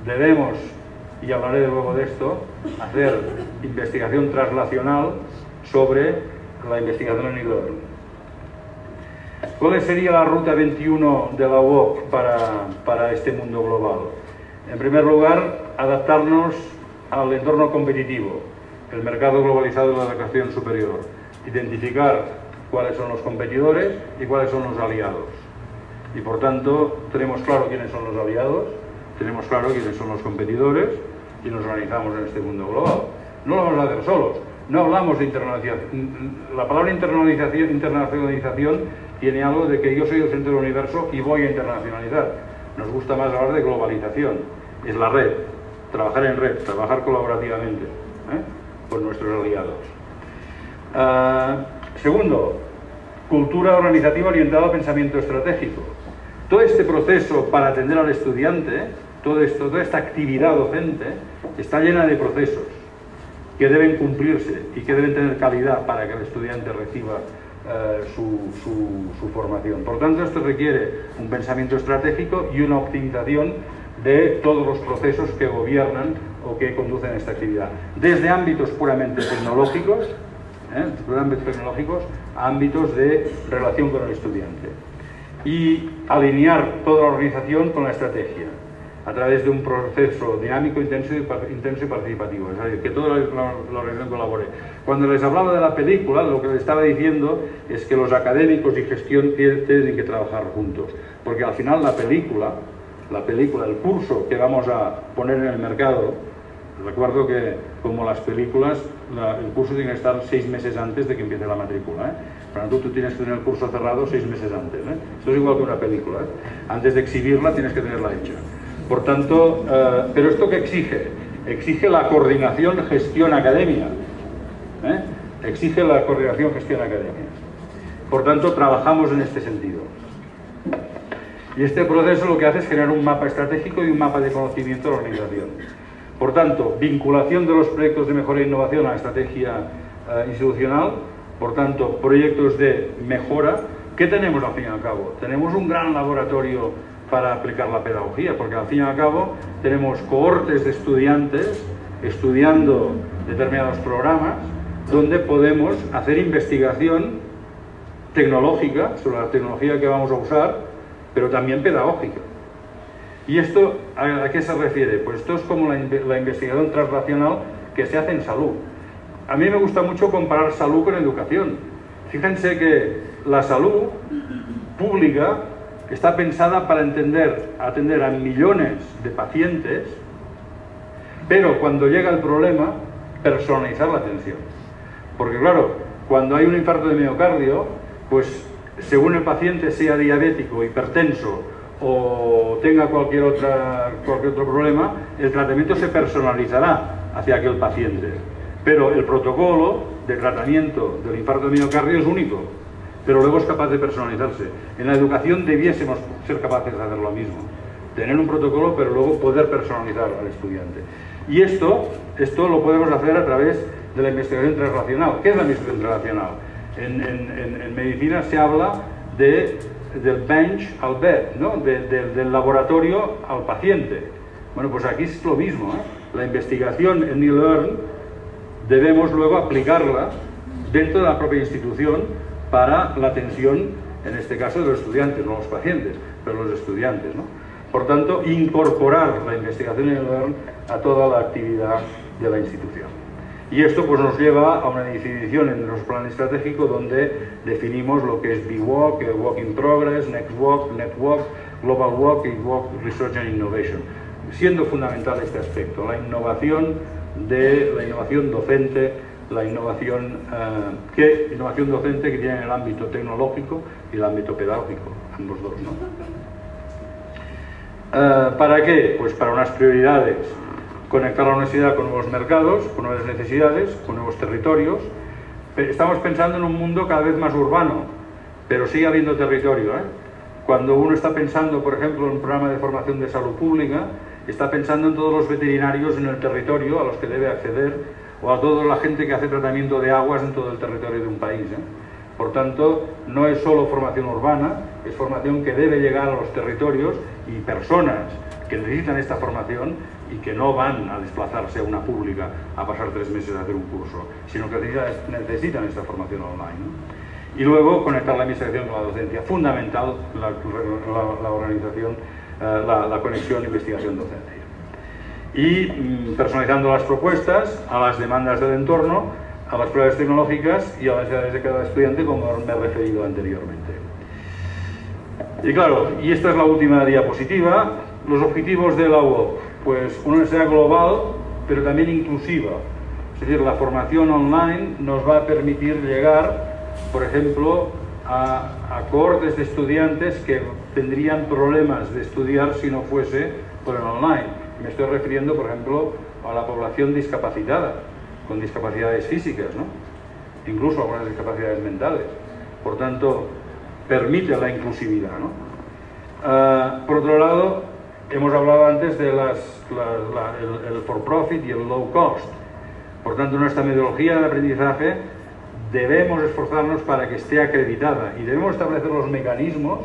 debemos, y hablaré luego de esto, hacer investigación translacional sobre la investigación en e-learning. ¿Cuál sería la ruta 21 de la UOC para este mundo global? En primer lugar, adaptarnos al entorno competitivo, el mercado globalizado de la educación superior, identificar cuáles son los competidores y cuáles son los aliados. Y por tanto, tenemos claro quiénes son los aliados, tenemos claro quiénes son los competidores y nos organizamos en este mundo global. No lo vamos a hacer solos, no hablamos de internacionalización. La palabra internacionalización tiene algo de que yo soy el centro del universo y voy a internacionalizar. Nos gusta más hablar de globalización, es la red, trabajar en red, trabajar colaborativamente con nuestros aliados. Segundo, cultura organizativa orientada al pensamiento estratégico. Todo este proceso para atender al estudiante, toda esta actividad docente, está llena de procesos que deben cumplirse y que deben tener calidad para que el estudiante reciba su formación. Por tanto, esto requiere un pensamiento estratégico y una optimización de todos los procesos que gobiernan o que conducen a esta actividad, desde ámbitos puramente tecnológicos, a ámbitos de relación con el estudiante, y alinear toda la organización con la estrategia a través de un proceso dinámico, intenso y participativo, es decir, que toda la organización colabore. Cuando les hablaba de la película, lo que les estaba diciendo es que los académicos y gestión tienen que trabajar juntos, porque al final la película, el curso que vamos a poner en el mercado, recuerdo que como las películas, el curso tiene que estar 6 meses antes de que empiece la matrícula. Por lo tanto, tú tienes que tener el curso cerrado 6 meses antes. Esto es igual que una película. Antes de exhibirla tienes que tenerla hecha. Por tanto, ¿pero esto qué exige? Exige la coordinación gestión-academia. Exige la coordinación gestión-academia. Por tanto, trabajamos en este sentido. Y este proceso lo que hace es generar un mapa estratégico y un mapa de conocimiento de la organización. Por tanto, vinculación de los proyectos de mejora e innovación a la estrategia institucional. Por tanto, proyectos de mejora. ¿Qué tenemos al fin y al cabo? Tenemos un gran laboratorio para aplicar la pedagogía, porque al fin y al cabo tenemos cohortes de estudiantes estudiando determinados programas donde podemos hacer investigación tecnológica sobre la tecnología que vamos a usar, pero también pedagógica. ¿Y esto a qué se refiere? Pues esto es como la investigación transnacional que se hace en salud. A mí me gusta mucho comparar salud con educación. Fíjense que la salud pública está pensada para atender a millones de pacientes, pero cuando llega el problema, personalizar la atención. Porque claro, cuando hay un infarto de miocardio, pues según el paciente sea diabético, hipertenso o tenga cualquier otro problema, el tratamiento se personalizará hacia aquel paciente. Pero el protocolo de tratamiento del infarto de miocardio es único, pero luego es capaz de personalizarse. En la educación debiésemos ser capaces de hacer lo mismo, tener un protocolo pero luego poder personalizar al estudiante. Y esto lo podemos hacer a través de la investigación transnacional. ¿Qué es la investigación transnacional? En medicina se habla del bench al bed, ¿no? Del laboratorio al paciente. Bueno, pues aquí es lo mismo, La investigación en e-learn debemos luego aplicarla dentro de la propia institución para la atención, en este caso, de los estudiantes, no los pacientes, pero los estudiantes, ¿no? Por tanto, incorporar la investigación en e-learn a toda la actividad de la institución. Y esto pues nos lleva a una definición en nuestro plan estratégico donde definimos lo que es BWOC, Work in Progress, Next Walk, Network, Global Walk y Walk Research and Innovation, siendo fundamental este aspecto, la innovación docente, la innovación docente que tiene el ámbito tecnológico y el ámbito pedagógico, ambos dos, ¿no? ¿Para qué? Pues para unas prioridades: conectar la universidad con nuevos mercados, con nuevas necesidades, con nuevos territorios. Estamos pensando en un mundo cada vez más urbano, pero sigue habiendo territorio, Cuando uno está pensando, por ejemplo, en un programa de formación de salud pública, está pensando en todos los veterinarios en el territorio a los que debe acceder, o a toda la gente que hace tratamiento de aguas en todo el territorio de un país, ¿eh? Por tanto, no es solo formación urbana, es formación que debe llegar a los territorios y personas que necesitan esta formación y que no van a desplazarse a una pública a pasar 3 meses a hacer un curso, sino que necesitan esta formación online, ¿no? Y luego conectar la administración con la docencia, fundamental la organización, la conexión investigación-docencia. Y personalizando las propuestas a las demandas del entorno, a las pruebas tecnológicas y a las necesidades de cada estudiante, como me he referido anteriormente. Y claro, y esta es la última diapositiva, los objetivos de la UOC, pues una universidad global, pero también inclusiva. Es decir, la formación online nos va a permitir llegar, por ejemplo, a cohortes de estudiantes que tendrían problemas de estudiar si no fuese por el online. Me estoy refiriendo, por ejemplo, a la población discapacitada, con discapacidades físicas, ¿no? Incluso algunas discapacidades mentales. Por tanto, permite la inclusividad, ¿no? Por otro lado, hemos hablado antes de el for profit y el low cost. Por tanto, nuestra metodología de aprendizaje debemos esforzarnos para que esté acreditada y debemos establecer los mecanismos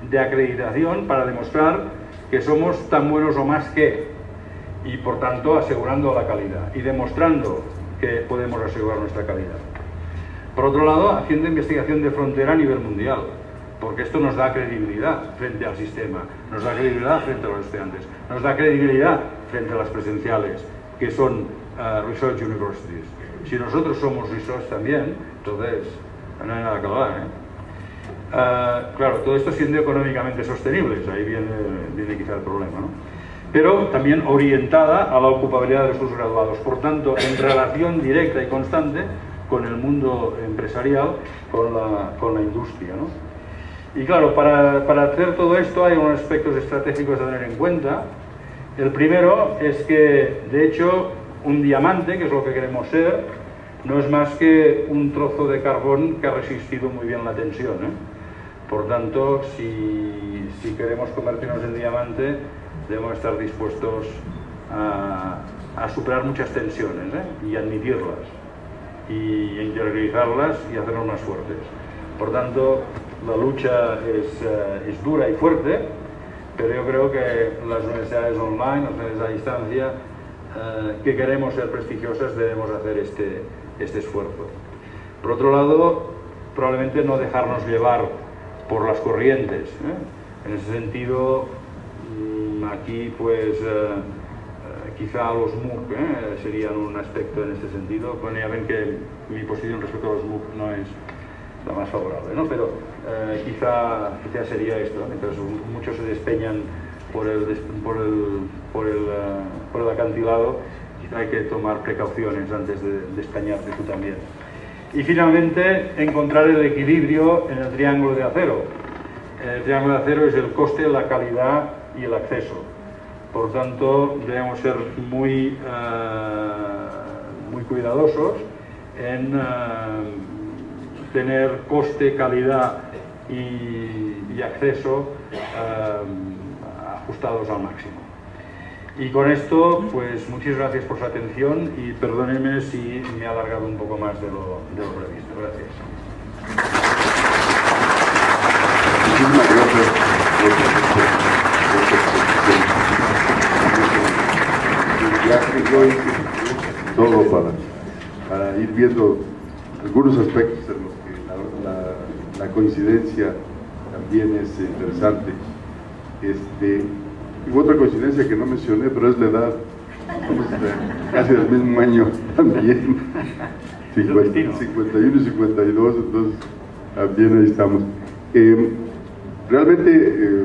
de acreditación para demostrar que somos tan buenos o más que, y por tanto asegurando la calidad y demostrando que podemos asegurar nuestra calidad. Por otro lado, haciendo investigación de frontera a nivel mundial, porque esto nos da credibilidad frente al sistema, nos da credibilidad frente a los estudiantes, nos da credibilidad frente a las presenciales, que son Research Universities. Si nosotros somos Research también, entonces no hay nada que hablar, ¿eh? Claro, todo esto siendo económicamente sostenible, ahí viene quizá el problema, ¿no? Pero también orientada a la ocupabilidad de sus graduados, por tanto, en relación directa y constante con el mundo empresarial, con la industria, ¿no? Y claro, para hacer todo esto hay unos aspectos estratégicos a tener en cuenta. El primero es que, de hecho, un diamante, que es lo que queremos ser, no es más que un trozo de carbón que ha resistido muy bien la tensión, ¿eh? Por tanto, si queremos convertirnos en diamante, debemos estar dispuestos a superar muchas tensiones, ¿eh? Y admitirlas, y interiorizarlas y hacernos más fuertes. Por tanto, la lucha es dura y fuerte, pero yo creo que las universidades online, las universidades a distancia, que queremos ser prestigiosas, debemos hacer este esfuerzo. Por otro lado, probablemente no dejarnos llevar por las corrientes, ¿eh? En ese sentido, aquí pues quizá los MOOC serían un aspecto en este sentido. Bueno, ya ven que mi posición respecto a los MOOC no es la más favorable, ¿no? Pero quizá sería esto, ¿no? Entonces muchos se despeñan por el acantilado, quizá hay que tomar precauciones antes de despeñarte tú también. Y finalmente, encontrar el equilibrio en el triángulo de acero. El triángulo de acero es el coste, la calidad y el acceso. Por tanto, debemos ser muy cuidadosos en tener coste, calidad y acceso ajustados al máximo. Y con esto, pues muchas gracias por su atención y perdónenme si me he alargado un poco más de lo previsto. Gracias. Muchísimas gracias. Yo hice todo para ir viendo algunos aspectos en los que la coincidencia también es interesante. Y otra coincidencia que no mencioné, pero es la edad, casi del mismo año también, 51 y 52, entonces también ahí estamos. Realmente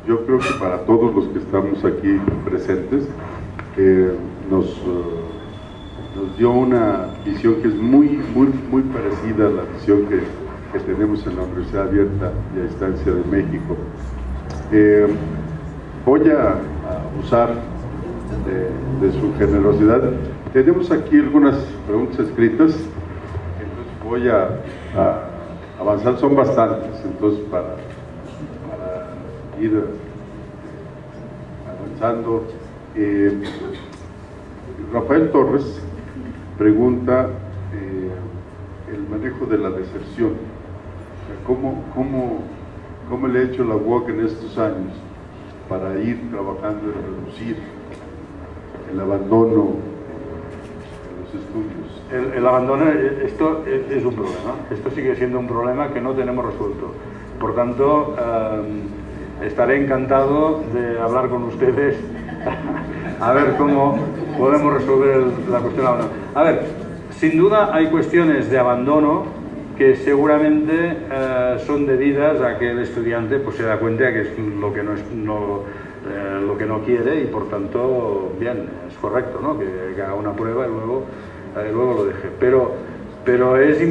yo creo que para todos los que estamos aquí presentes, nos dio una visión que es muy parecida a la visión que tenemos en la Universidad Abierta y a Distancia de México. Voy a usar de su generosidad. Tenemos aquí algunas preguntas escritas, entonces voy a avanzar, son bastantes, entonces para ir avanzando. Rafael Torres pregunta el manejo de la deserción. O sea, ¿cómo le ha hecho la UOC en estos años para ir trabajando en reducir el abandono de los estudios? El abandono, esto es un problema. Esto sigue siendo un problema que no tenemos resuelto. Por tanto, estaré encantado de hablar con ustedes a ver cómo podemos resolver la cuestión del abandono. A ver, sin duda hay cuestiones de abandono que seguramente son debidas a que el estudiante pues, se da cuenta que es lo que lo que no quiere y por tanto, bien, es correcto, ¿no? Que haga una prueba y luego lo deje. Pero es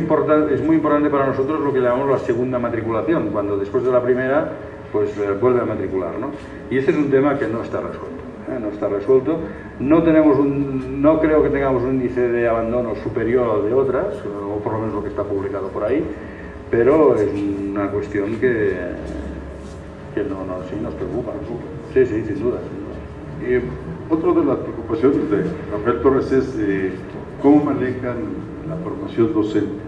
muy importante para nosotros lo que llamamos la segunda matriculación, cuando después de la primera pues vuelve a matricular, ¿no? Y este es un tema que no está resuelto. No está resuelto. No creo que tengamos un índice de abandono superior al de otras, o por lo menos lo que está publicado por ahí, pero es una cuestión que sí nos preocupa. Sí, sin duda. Otra de las preocupaciones de Rafael Torres es cómo manejan la formación docente.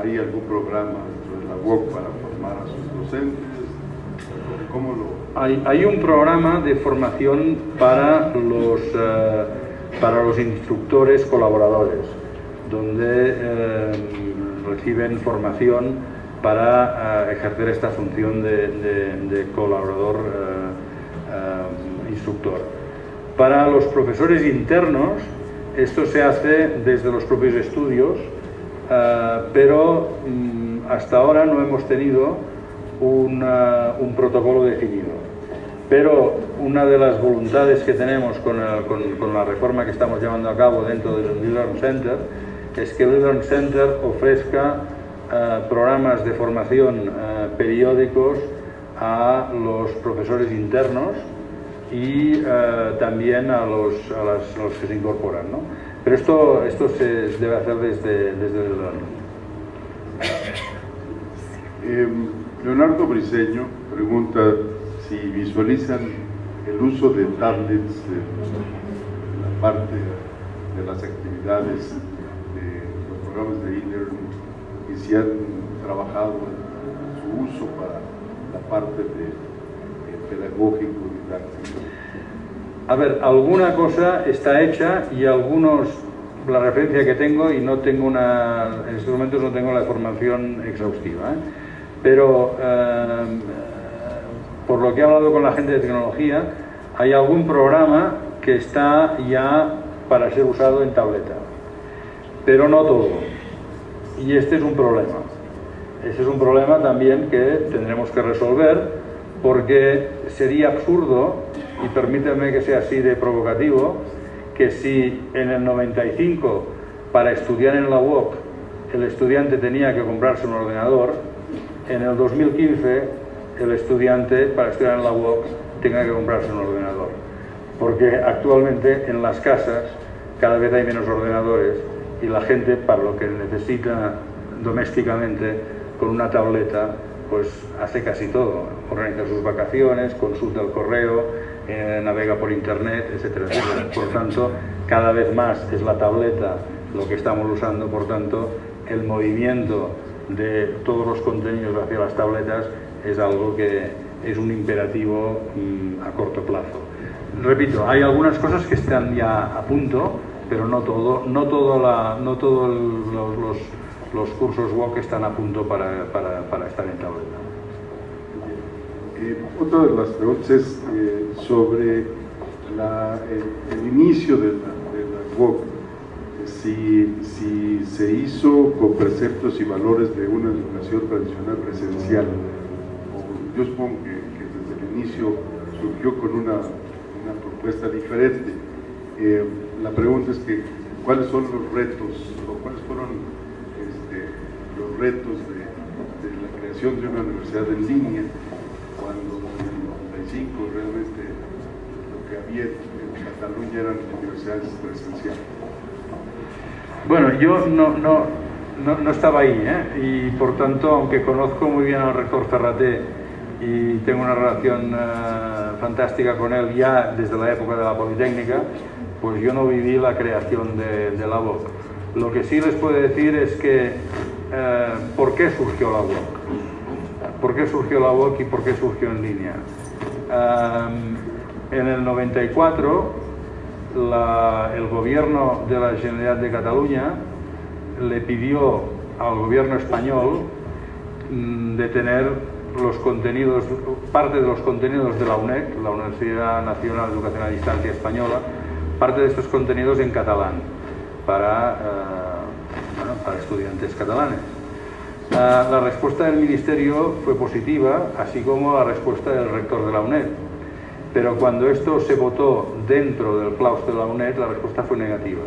¿Hay algún programa dentro de la UOC para formar a sus docentes? ¿Cómo lo...? Hay un programa de formación para los instructores colaboradores, donde reciben formación para ejercer esta función de colaborador instructor. Para los profesores internos, esto se hace desde los propios estudios, pero hasta ahora no hemos tenido un protocolo definido. Pero una de las voluntades que tenemos con la reforma que estamos llevando a cabo dentro del Learn Center es que el Learn Center ofrezca programas de formación periódicos a los profesores internos y también a los que se incorporan, ¿no? Pero esto se debe hacer desde el Learn. Leonardo Briceño pregunta si visualizan el uso de tablets en la parte de las actividades de los programas de e-learning y si han trabajado en su uso para la parte de pedagógico y didáctico. A ver, alguna cosa está hecha y la referencia que tengo, y no tengo en estos momentos no tengo la formación exhaustiva, pero por lo que he hablado con la gente de tecnología, hay algún programa que está ya para ser usado en tableta, pero no todo, y este es un problema. Ese es un problema también que tendremos que resolver, porque sería absurdo, y permíteme que sea así de provocativo, que si en el 95 para estudiar en la UOC el estudiante tenía que comprarse un ordenador, en el 2015 el estudiante para estudiar en la UOC tenga que comprarse un ordenador, porque actualmente en las casas cada vez hay menos ordenadores y la gente para lo que necesita domésticamente con una tableta pues hace casi todo, organiza sus vacaciones, consulta el correo, navega por internet, etcétera, etcétera. Por tanto, cada vez más es la tableta lo que estamos usando, por tanto, el movimiento de todos los contenidos hacia las tabletas es algo que es un imperativo a corto plazo. Repito, hay algunas cosas que están ya a punto, pero no todos los cursos WOC están a punto para estar en tableta. Otra de las preguntas es sobre el inicio de la WOC, si se hizo con preceptos y valores de una educación tradicional presencial. Yo supongo que desde el inicio surgió con una propuesta diferente. La pregunta es que ¿cuáles son los retos o cuáles fueron los retos de la creación de una universidad en línea, cuando en el 95 realmente lo que había en Cataluña eran universidades presenciales? Bueno, yo no estaba ahí, y por tanto, aunque conozco muy bien al rector Ferraté y tengo una relación fantástica con él ya desde la época de la Politécnica, pues yo no viví la creación de la UOC. Lo que sí les puedo decir es que ¿por qué surgió la UOC? ¿Por qué surgió la UOC y por qué surgió en línea? En el 94 el gobierno de la Generalitat de Cataluña le pidió al gobierno español de tener los contenidos, parte de los contenidos de la UNED, la Universidad Nacional de Educación a Distancia Española, parte de estos contenidos en catalán para estudiantes catalanes. La respuesta del Ministerio fue positiva, así como la respuesta del rector de la UNED. Pero cuando esto se votó dentro del claustro de la UNED, la respuesta fue negativa.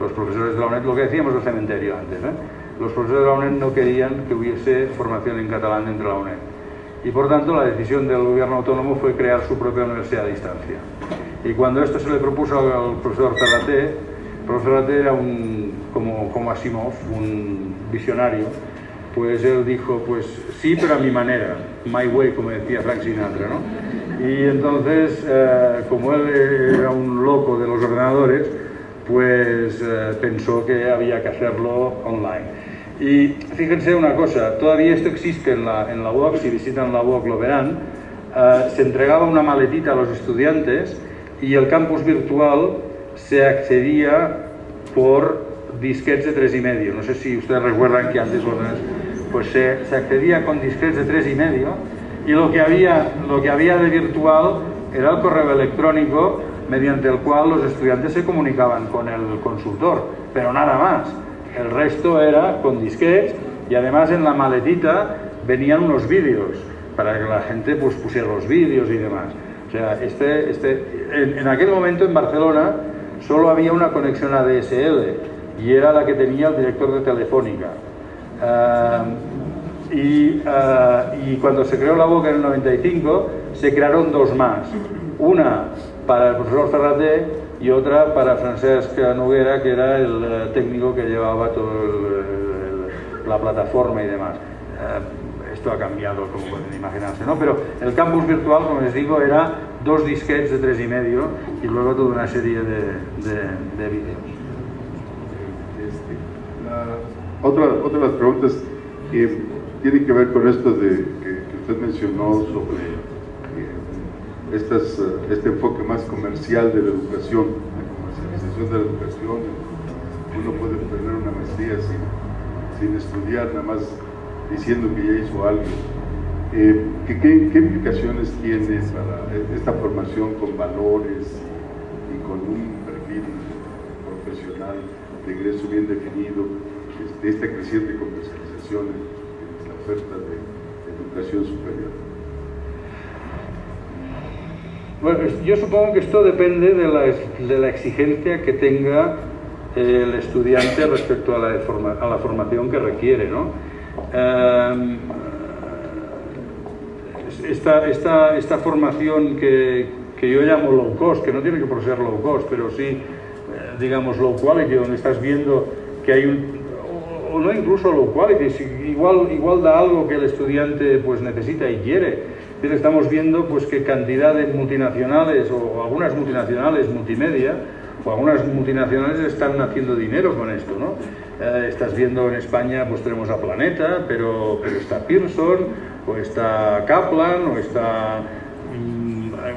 Los profesores de la UNED, lo que decíamos del cementerio antes, los profesores de la UNED no querían que hubiese formación en catalán dentro de la UNED. Y por tanto la decisión del gobierno autónomo fue crear su propia universidad a distancia. Y cuando esto se le propuso al profesor Ferrater, el profesor Ferrater era como Asimov, un visionario, pues él dijo, pues sí, pero a mi manera, my way, como decía Frank Sinatra, ¿no? Y entonces, como él era un loco de los ordenadores, pues pensó que había que hacerlo online. Y fíjense una cosa, todavía esto existe en la UOC, si visitan la UOC lo verán, se entregaba una maletita a los estudiantes y el campus virtual se accedía por disquetes de 3,5. No sé si ustedes recuerdan que antes pues se accedía con disquetes de 3,5 y lo que había de virtual era el correo electrónico mediante el cual los estudiantes se comunicaban con el consultor, pero nada más. El resto era con disquetes y además en la maletita venían unos vídeos para que la gente pues pusiera los vídeos y demás. O sea, en aquel momento en Barcelona solo había una conexión ADSL y era la que tenía el director de Telefónica. Y cuando se creó la UOC en el 95 se crearon dos más. Una para el profesor Ferrater y otra para Francesc Noguera, que era el técnico que llevaba toda la plataforma y demás. Esto ha cambiado, como pueden imaginarse, ¿no? Pero el campus virtual, como les digo, era 2 disquetes de 3,5 y luego toda una serie de vídeos. Otra de las preguntas que tiene que ver con esto que usted mencionó sobre este enfoque más comercial de la educación, la comercialización de la educación. Uno puede tener una maestría sin estudiar, nada más diciendo que ya hizo algo. ¿Qué implicaciones tiene para esta formación con valores y con un perfil profesional de ingreso bien definido, esta creciente comercialización en la oferta de educación superior? Bueno, yo supongo que esto depende de la exigencia que tenga el estudiante respecto a la formación que requiere, ¿no? Esta formación que yo llamo low cost, que no tiene que por ser low cost, pero sí, digamos, low quality, donde estás viendo que hay o no incluso low quality, igual da algo que el estudiante pues necesita y quiere. Estamos viendo pues que cantidad de multinacionales o algunas multinacionales multimedia o algunas multinacionales están haciendo dinero con esto, ¿no? Estás viendo en España, pues tenemos a Planeta, pero está Pearson, o está Kaplan, o está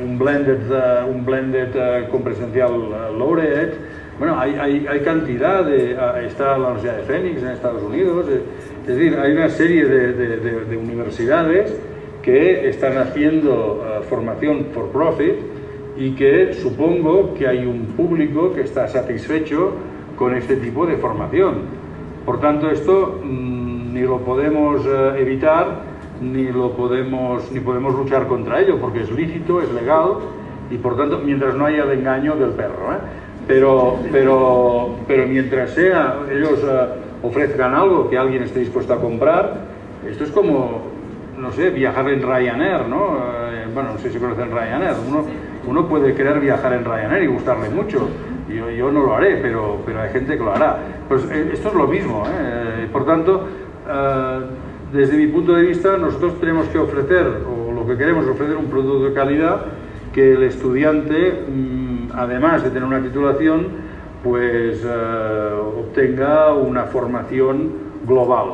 un blended con presencial Laureate. Bueno, hay cantidad está la Universidad de Phoenix en Estados Unidos, es decir, hay una serie de universidades que están haciendo formación for profit y que supongo que hay un público que está satisfecho con este tipo de formación. Por tanto, esto ni lo podemos evitar ni podemos luchar contra ello, porque es lícito, es legal y por tanto, mientras no haya el engaño del perro, pero mientras ellos ofrezcan algo que alguien esté dispuesto a comprar, esto es como, no sé, viajar en Ryanair, ¿no? Bueno, no sé si conocen Ryanair. Uno puede querer viajar en Ryanair y gustarle mucho. Yo no lo haré, pero hay gente que lo hará. Pues esto es lo mismo, Por tanto, desde mi punto de vista, nosotros tenemos que ofrecer, o lo Lo que queremos es ofrecer un producto de calidad que el estudiante, además de tener una titulación, pues obtenga una formación global,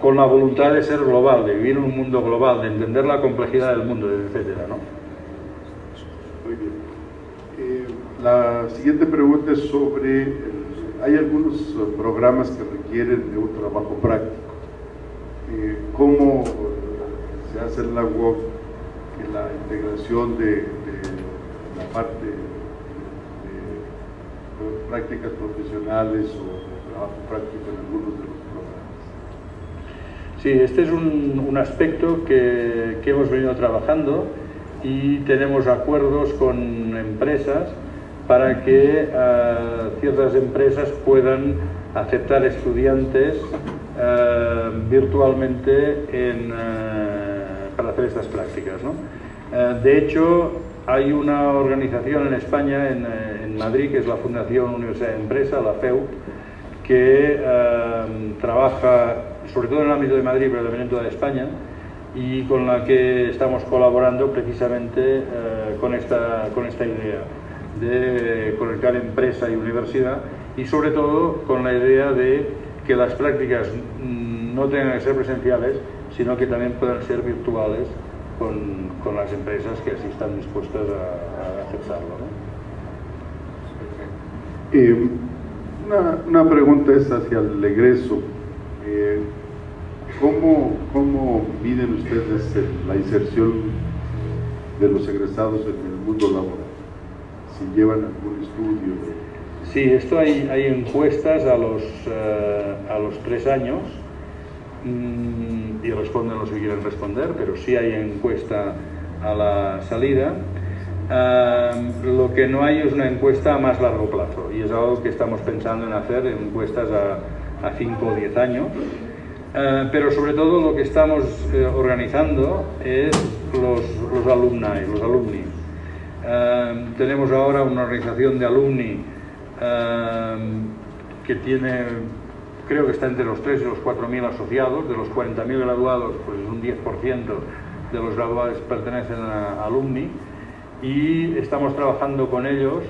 con la voluntad de ser global, de vivir en un mundo global, de entender la complejidad del mundo, etcétera, ¿no? Muy bien. La siguiente pregunta es sobre, hay algunos programas que requieren de un trabajo práctico. ¿Cómo se hace en la UOC la integración de la parte de prácticas profesionales o de trabajo práctico en algunos de los programas? Sí, este es un aspecto que hemos venido trabajando y tenemos acuerdos con empresas para que ciertas empresas puedan aceptar estudiantes virtualmente para hacer estas prácticas, ¿no? De hecho, hay una organización en España, en Madrid, que es la Fundación Universidad de Empresa, la FEU, que trabaja sobre todo en el ámbito de Madrid, pero también en toda España, y con la que estamos colaborando precisamente con esta idea de conectar empresa y universidad, y sobre todo con la idea de que las prácticas no tengan que ser presenciales, sino que también puedan ser virtuales con las empresas que así están dispuestas a aceptarlo, ¿no? Una pregunta es hacia el egreso. ¿Cómo miden ustedes la inserción de los egresados en el mundo laboral? Si llevan algún estudio. Sí, esto hay encuestas a los 3 años y responden los que quieren responder, pero sí hay encuesta a la salida. Lo que no hay es una encuesta a más largo plazo, y es algo que estamos pensando en hacer, encuestas a 5 o 10 años. Pero sobre todo lo que estamos organizando es los alumni. Tenemos ahora una organización de alumni que tiene, creo que está entre los 3 y los 4.000 asociados. De los 40.000 graduados, pues un 10% de los graduados pertenecen a alumni, y estamos trabajando con ellos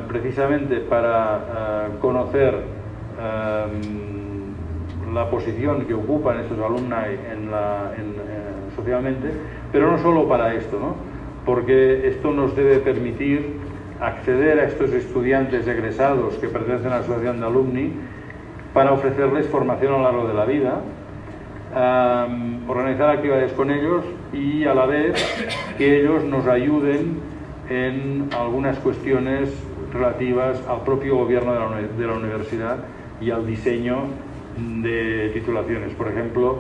precisamente para conocer la posición que ocupan estos alumni socialmente, pero no solo para esto, ¿no? Porque esto nos debe permitir acceder a estos estudiantes egresados que pertenecen a la asociación de alumni para ofrecerles formación a lo largo de la vida, organizar actividades con ellos y a la vez que ellos nos ayuden en algunas cuestiones relativas al propio gobierno de la universidad y al diseño de titulaciones. Por ejemplo,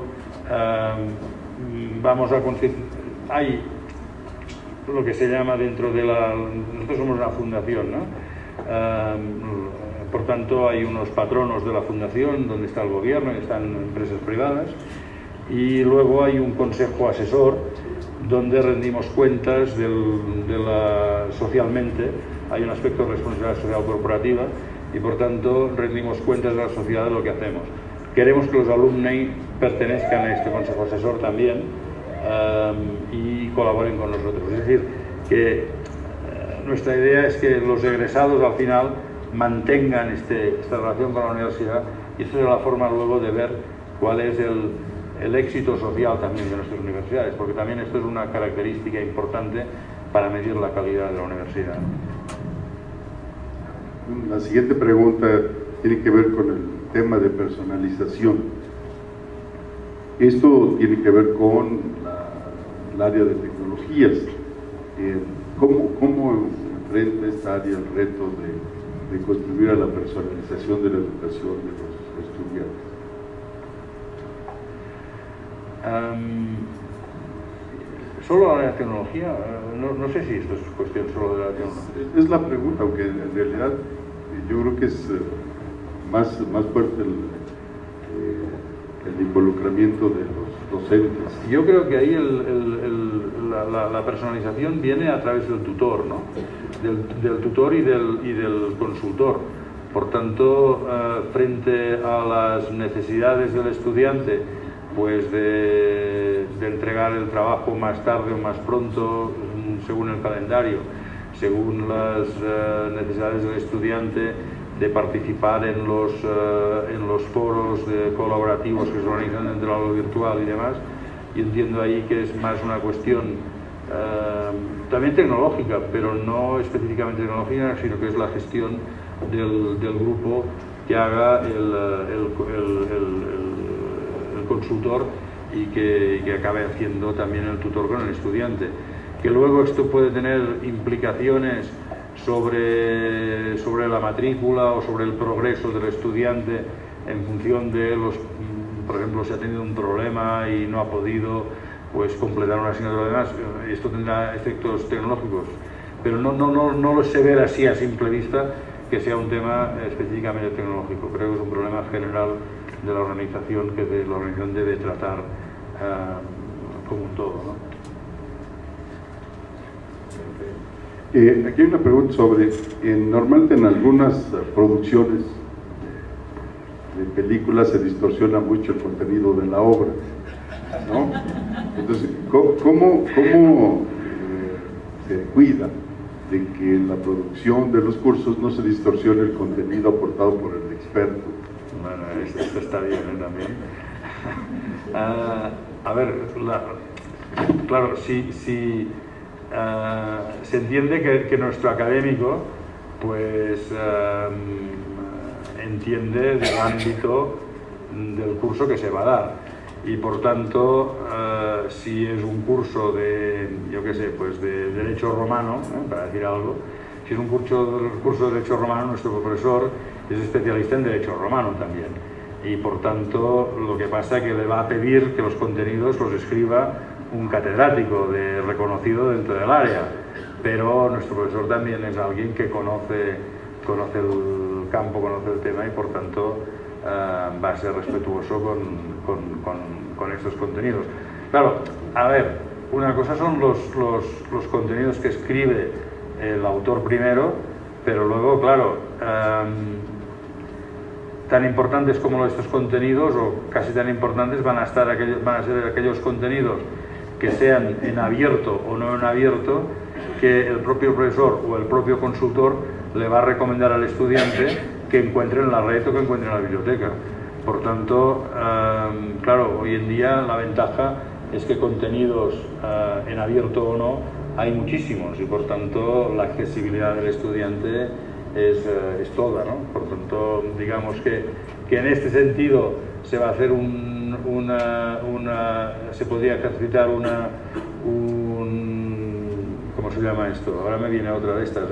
hay lo que se llama dentro de nosotros somos una fundación, ¿no? Por tanto, hay unos patronos de la fundación donde está el gobierno y están empresas privadas, y luego hay un consejo asesor donde rendimos cuentas socialmente. Hay un aspecto de responsabilidad social corporativa y por tanto rendimos cuentas de la sociedad de lo que hacemos. Queremos que los alumni pertenezcan a este consejo asesor también y colaboren con nosotros. Es decir, que nuestra idea es que los egresados al final mantengan esta relación con la universidad, y esta es la forma luego de ver cuál es el éxito social también de nuestras universidades, porque también esto es una característica importante para medir la calidad de la universidad. La siguiente pregunta tiene que ver con el tema de personalización. Esto tiene que ver con el área de tecnologías. ¿Cómo enfrenta esta área el reto de contribuir a la personalización de la educación de los estudiantes? ¿Solo la tecnología? No sé si esto es cuestión solo de la tecnología. Es la pregunta, aunque en realidad yo creo que es más fuerte el involucramiento de los docentes. Yo creo que ahí la personalización viene a través del tutor, ¿no? Del tutor y del consultor. Por tanto, frente a las necesidades del estudiante pues de entregar el trabajo más tarde o más pronto, según el calendario, según las necesidades del estudiante, de participar en los foros colaborativos que se organizan dentro del aula virtual y demás. Yo entiendo ahí que es más una cuestión también tecnológica, pero no específicamente tecnológica, sino que es la gestión del grupo que haga el consultor y que acabe haciendo también el tutor con el estudiante. Que luego esto puede tener implicaciones sobre la matrícula o sobre el progreso del estudiante en función de por ejemplo, si ha tenido un problema y no ha podido pues completar una asignatura de más, esto tendrá efectos tecnológicos, pero no lo sé ver así a simple vista que sea un tema específicamente tecnológico. Creo que es un problema general de la organización que la organización debe tratar como un todo, ¿no? Aquí hay una pregunta sobre, normalmente en algunas producciones de películas se distorsiona mucho el contenido de la obra, ¿no? Entonces, ¿cómo se cuida de que en la producción de los cursos no se distorsione el contenido aportado por el experto? Bueno, esto está bien, también. A ver, claro, si se entiende que nuestro académico pues entiende del ámbito del curso que se va a dar, y por tanto si es un curso de, yo qué sé, pues de Derecho Romano, para decir algo, si es un curso de Derecho Romano, nuestro profesor es especialista en Derecho Romano también, y por tanto lo que pasa es que le va a pedir que los contenidos los escriba un catedrático reconocido dentro del área, pero nuestro profesor también es alguien que conoce el campo, conoce el tema, y por tanto va a ser respetuoso con estos contenidos. Claro, a ver, una cosa son los contenidos que escribe el autor primero, pero luego, claro, tan importantes como estos contenidos, o casi tan importantes, van a ser aquellos contenidos que sean en abierto o no en abierto, que el propio profesor o el propio consultor le va a recomendar al estudiante que encuentre en la red o que encuentre en la biblioteca. Por tanto, claro, hoy en día la ventaja es que contenidos en abierto o no hay muchísimos, y por tanto la accesibilidad del estudiante es toda, ¿no? Por tanto, digamos que en este sentido se va a hacer se podría ejercitar ¿cómo se llama esto? Ahora me viene otra de estas,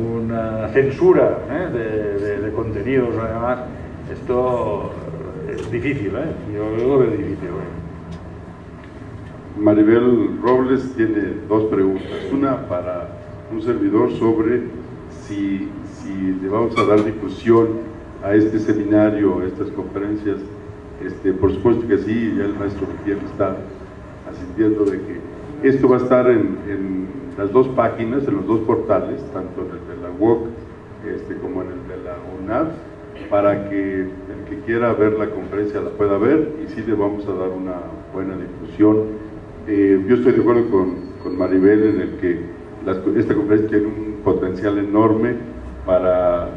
una censura de contenidos, además. Esto es difícil, yo lo veo difícil. Maribel Robles tiene dos preguntas. Una para un servidor sobre si le vamos a dar difusión a este seminario, a estas conferencias. Por supuesto que sí, ya el maestro Miguel está asintiendo de que esto va a estar en las dos páginas, en los dos portales, tanto en el de la UOC como en el de la UNAV, para que el que quiera ver la conferencia la pueda ver, y sí le vamos a dar una buena difusión. Yo estoy de acuerdo con Maribel en el que esta conferencia tiene un potencial enorme para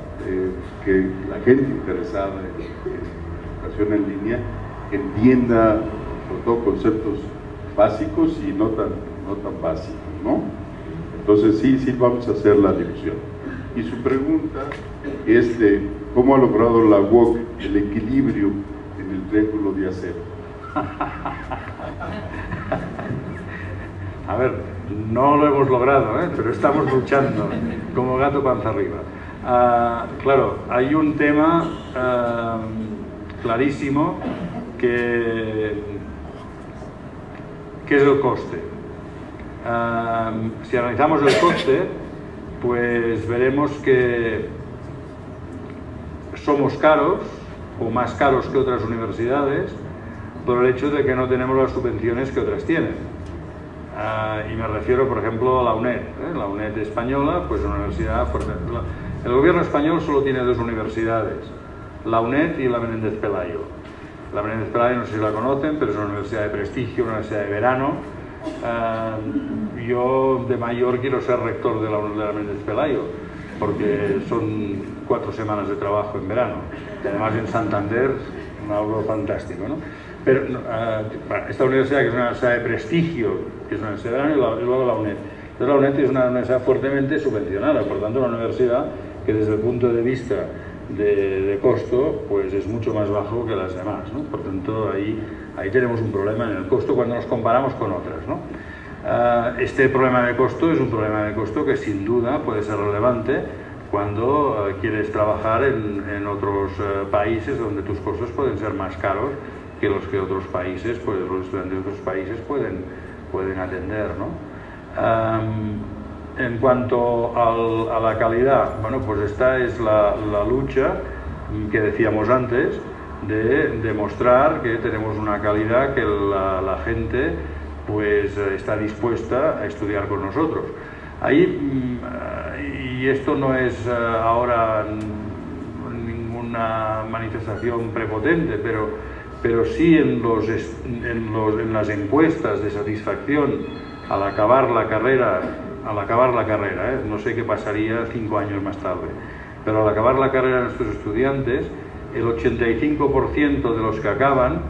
que la gente interesada en educación en línea entienda sobre todo conceptos básicos y no tan básicos, ¿no? Entonces sí vamos a hacer la difusión. Y su pregunta es de cómo ha logrado la UOC el equilibrio en el triángulo de acero. A ver, no lo hemos logrado, pero estamos luchando como gato panza arriba. Claro, hay un tema clarísimo que es el coste. Si analizamos el coste, pues veremos que somos caros, o más caros que otras universidades, por el hecho de que no tenemos las subvenciones que otras tienen. Y me refiero, por ejemplo, a la UNED. La UNED española, pues una universidad fuerte. El gobierno español solo tiene dos universidades, la UNED y la Menéndez Pelayo. La Menéndez Pelayo, no sé si la conocen, pero es una universidad de prestigio, una universidad de verano. Yo de mayor quiero ser rector de la Menéndez Pelayo, porque son 4 semanas de trabajo en verano. Y además en Santander, algo fantástico, ¿no? Pero esta universidad, que es una universidad de prestigio, que es una universidad de verano, y luego la UNED. Entonces la UNED es una universidad fuertemente subvencionada, por tanto una universidad que desde el punto de vista de costo, pues es mucho más bajo que las demás, ¿no? Por tanto ahí tenemos un problema en el costo cuando nos comparamos con otras, ¿no? Este problema de costo es un problema de costo que sin duda puede ser relevante cuando quieres trabajar en otros países donde tus costos pueden ser más caros que los que otros países, pues los estudiantes de otros países pueden atender, ¿no? En cuanto a la calidad, bueno, pues esta es la lucha que decíamos antes, de demostrar que tenemos una calidad que la gente pues está dispuesta a estudiar con nosotros. Ahí, y esto no es ahora ninguna manifestación prepotente, pero sí en las encuestas de satisfacción al acabar la carrera, no sé qué pasaría 5 años más tarde, pero al acabar la carrera de nuestros estudiantes, el 85% de los que acaban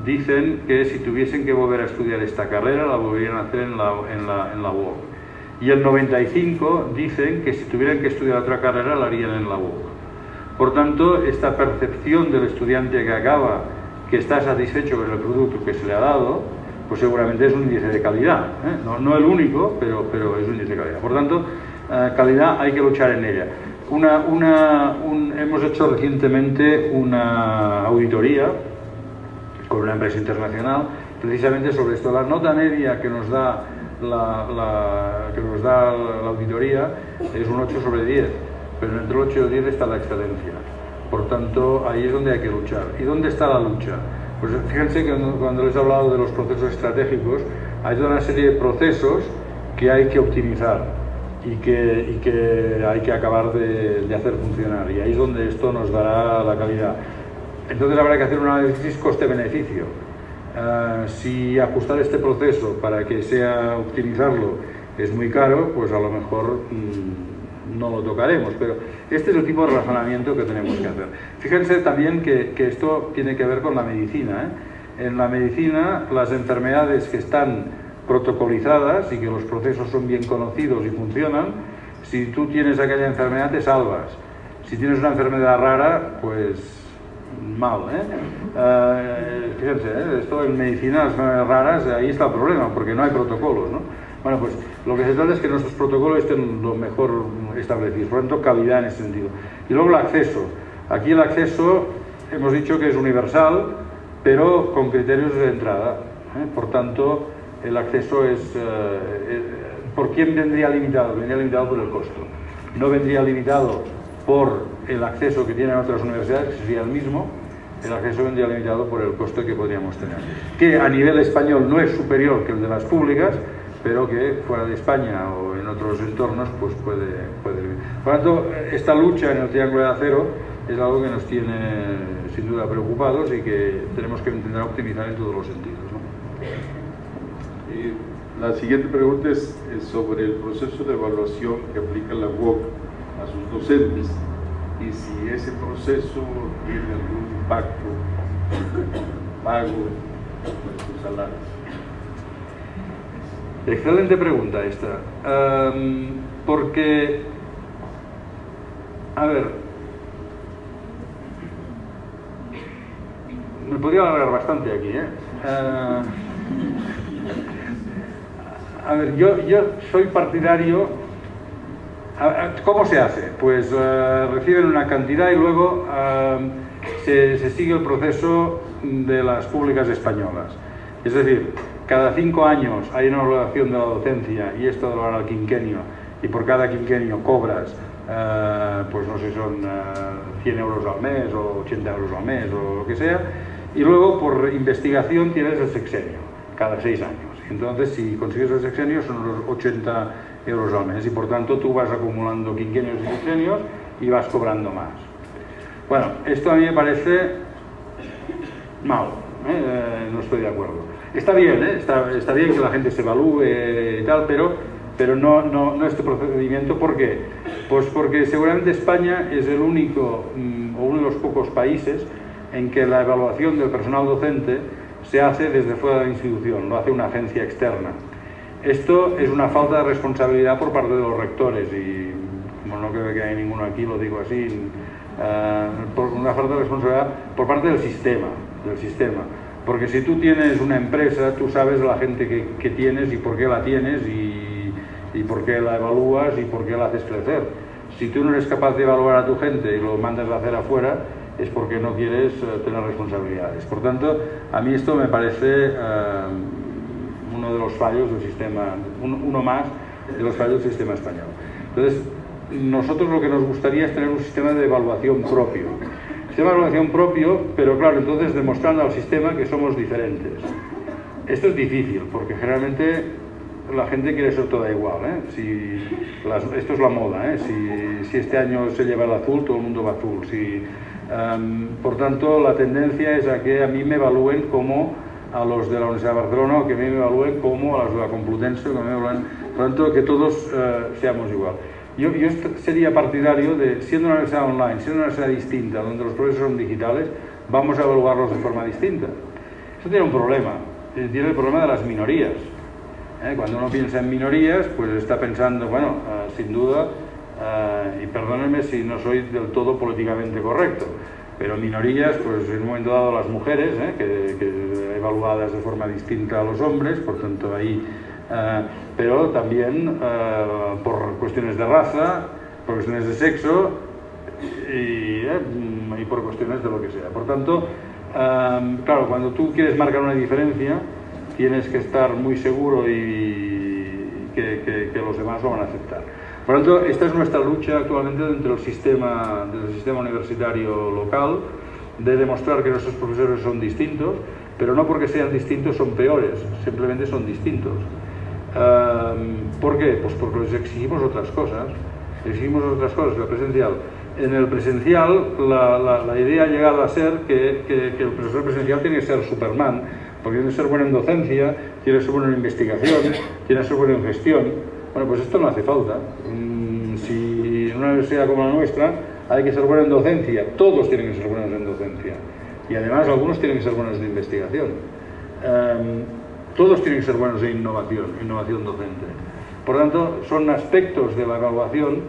dicen que si tuviesen que volver a estudiar esta carrera la volverían a hacer en la UOC. Y el 95% dicen que si tuvieran que estudiar otra carrera la harían en la UOC. Por tanto, esta percepción del estudiante que acaba, que está satisfecho con el producto que se le ha dado, pues seguramente es un índice de calidad, ¿eh? No el único, pero es un índice de calidad. Por tanto, calidad hay que luchar en ella. Hemos hecho recientemente una auditoría con una empresa internacional precisamente sobre esto. La nota media que nos da la auditoría es un 8 sobre 10, pero entre el 8 y el 10 está la excelencia. Por tanto, ahí es donde hay que luchar. ¿Y dónde está la lucha? Pues fíjense que cuando les he hablado de los procesos estratégicos, hay toda una serie de procesos que hay que optimizar y que hay que acabar de hacer funcionar. Y ahí es donde esto nos dará la calidad. Entonces habrá que hacer un análisis coste-beneficio. Si ajustar este proceso para que sea optimizarlo es muy caro, pues a lo mejor no lo tocaremos, pero este es el tipo de razonamiento que tenemos que hacer. Fíjense también que esto tiene que ver con la medicina, ¿eh? En la medicina, las enfermedades que están protocolizadas y que los procesos son bien conocidos y funcionan, si tú tienes aquella enfermedad te salvas. Si tienes una enfermedad rara, pues mal, ¿eh? Fíjense, esto en medicina, las enfermedades raras, ahí está el problema, porque no hay protocolos, ¿no? Bueno, pues lo que se trata es que nuestros protocolos estén lo mejor establecidos, por lo tanto, calidad en ese sentido. Y luego el acceso. Aquí el acceso hemos dicho que es universal, pero con criterios de entrada, ¿eh? Por tanto, el acceso es... ¿por quién vendría limitado? Vendría limitado por el costo. No vendría limitado por el acceso que tienen otras universidades, que sería el mismo. El acceso vendría limitado por el costo que podríamos tener, que a nivel español no es superior que el de las públicas, pero que fuera de España o en otros entornos pues puede vivir. Por lo tanto, esta lucha en el triángulo de acero es algo que nos tiene sin duda preocupados y que tenemos que intentar optimizar en todos los sentidos, ¿no? La siguiente pregunta es sobre el proceso de evaluación que aplica la UOC a sus docentes y si ese proceso tiene algún impacto en el pago de sus salarios. Excelente pregunta esta, porque, a ver, me podría alargar bastante aquí, ¿eh? A ver, yo soy partidario. ¿Cómo se hace? Pues reciben una cantidad y luego se sigue el proceso de las públicas españolas. Es decir, cada 5 años hay una evaluación de la docencia y esto lo hará al quinquenio, y por cada quinquenio cobras, pues no sé, son 100 euros al mes o 80 euros al mes o lo que sea, y luego por investigación tienes el sexenio, cada 6 años. Entonces, si consigues el sexenio son los 80 euros al mes y por tanto tú vas acumulando quinquenios y sexenios y vas cobrando más. Bueno, esto a mí me parece mal, no estoy de acuerdo. Está bien, está bien que la gente se evalúe y tal, pero no este procedimiento. ¿Por qué? Pues porque seguramente España es el único o uno de los pocos países en que la evaluación del personal docente se hace desde fuera de la institución, lo hace una agencia externa. Esto es una falta de responsabilidad por parte de los rectores y, como no creo que haya ninguno aquí, lo digo así, por una falta de responsabilidad por parte del sistema. Porque si tú tienes una empresa, tú sabes la gente que tienes y por qué la tienes y por qué la evalúas y por qué la haces crecer. Si tú no eres capaz de evaluar a tu gente y lo mandas a hacer afuera, es porque no quieres tener responsabilidades. Por tanto, a mí esto me parece uno de los fallos del sistema, uno más de los fallos del sistema español. Entonces, nosotros lo que nos gustaría es tener un sistema de evaluación propio. Sistema de evaluación propio, pero claro, entonces demostrando al sistema que somos diferentes. Esto es difícil, porque generalmente la gente quiere ser toda igual, esto es la moda, si este año se lleva el azul, todo el mundo va azul. Por tanto, la tendencia es a que a mí me evalúen como a los de la Universidad de Barcelona, o que a mí me evalúen como a los de la Complutense, por tanto, que todos seamos igual. Yo sería partidario de, siendo una universidad online, siendo una universidad distinta, donde los profesores son digitales, vamos a evaluarlos de forma distinta. Eso tiene un problema, tiene el problema de las minorías. Cuando uno piensa en minorías, pues está pensando, bueno, sin duda, y perdónenme si no soy del todo políticamente correcto, pero minorías, pues en un momento dado las mujeres, que evaluadas de forma distinta a los hombres, por tanto ahí, pero también por cuestiones de raza, por cuestiones de sexo y por cuestiones de lo que sea. Por tanto, claro, cuando tú quieres marcar una diferencia, tienes que estar muy seguro y que los demás lo van a aceptar. Por lo tanto, esta es nuestra lucha actualmente dentro del sistema universitario local, de demostrar que nuestros profesores son distintos, pero no porque sean distintos son peores, simplemente son distintos. ¿Por qué? Pues porque les exigimos otras cosas, la presencial. En el presencial, la idea ha llegado a ser que el profesor presencial tiene que ser Superman, porque tiene que ser bueno en docencia, tiene que ser bueno en investigación, tiene que ser bueno en gestión. Bueno, pues esto no hace falta. Si en una universidad como la nuestra hay que ser bueno en docencia, todos tienen que ser buenos en docencia. Y además algunos tienen que ser buenos en investigación. Todos tienen que ser buenos en innovación docente. Por lo tanto, son aspectos de la evaluación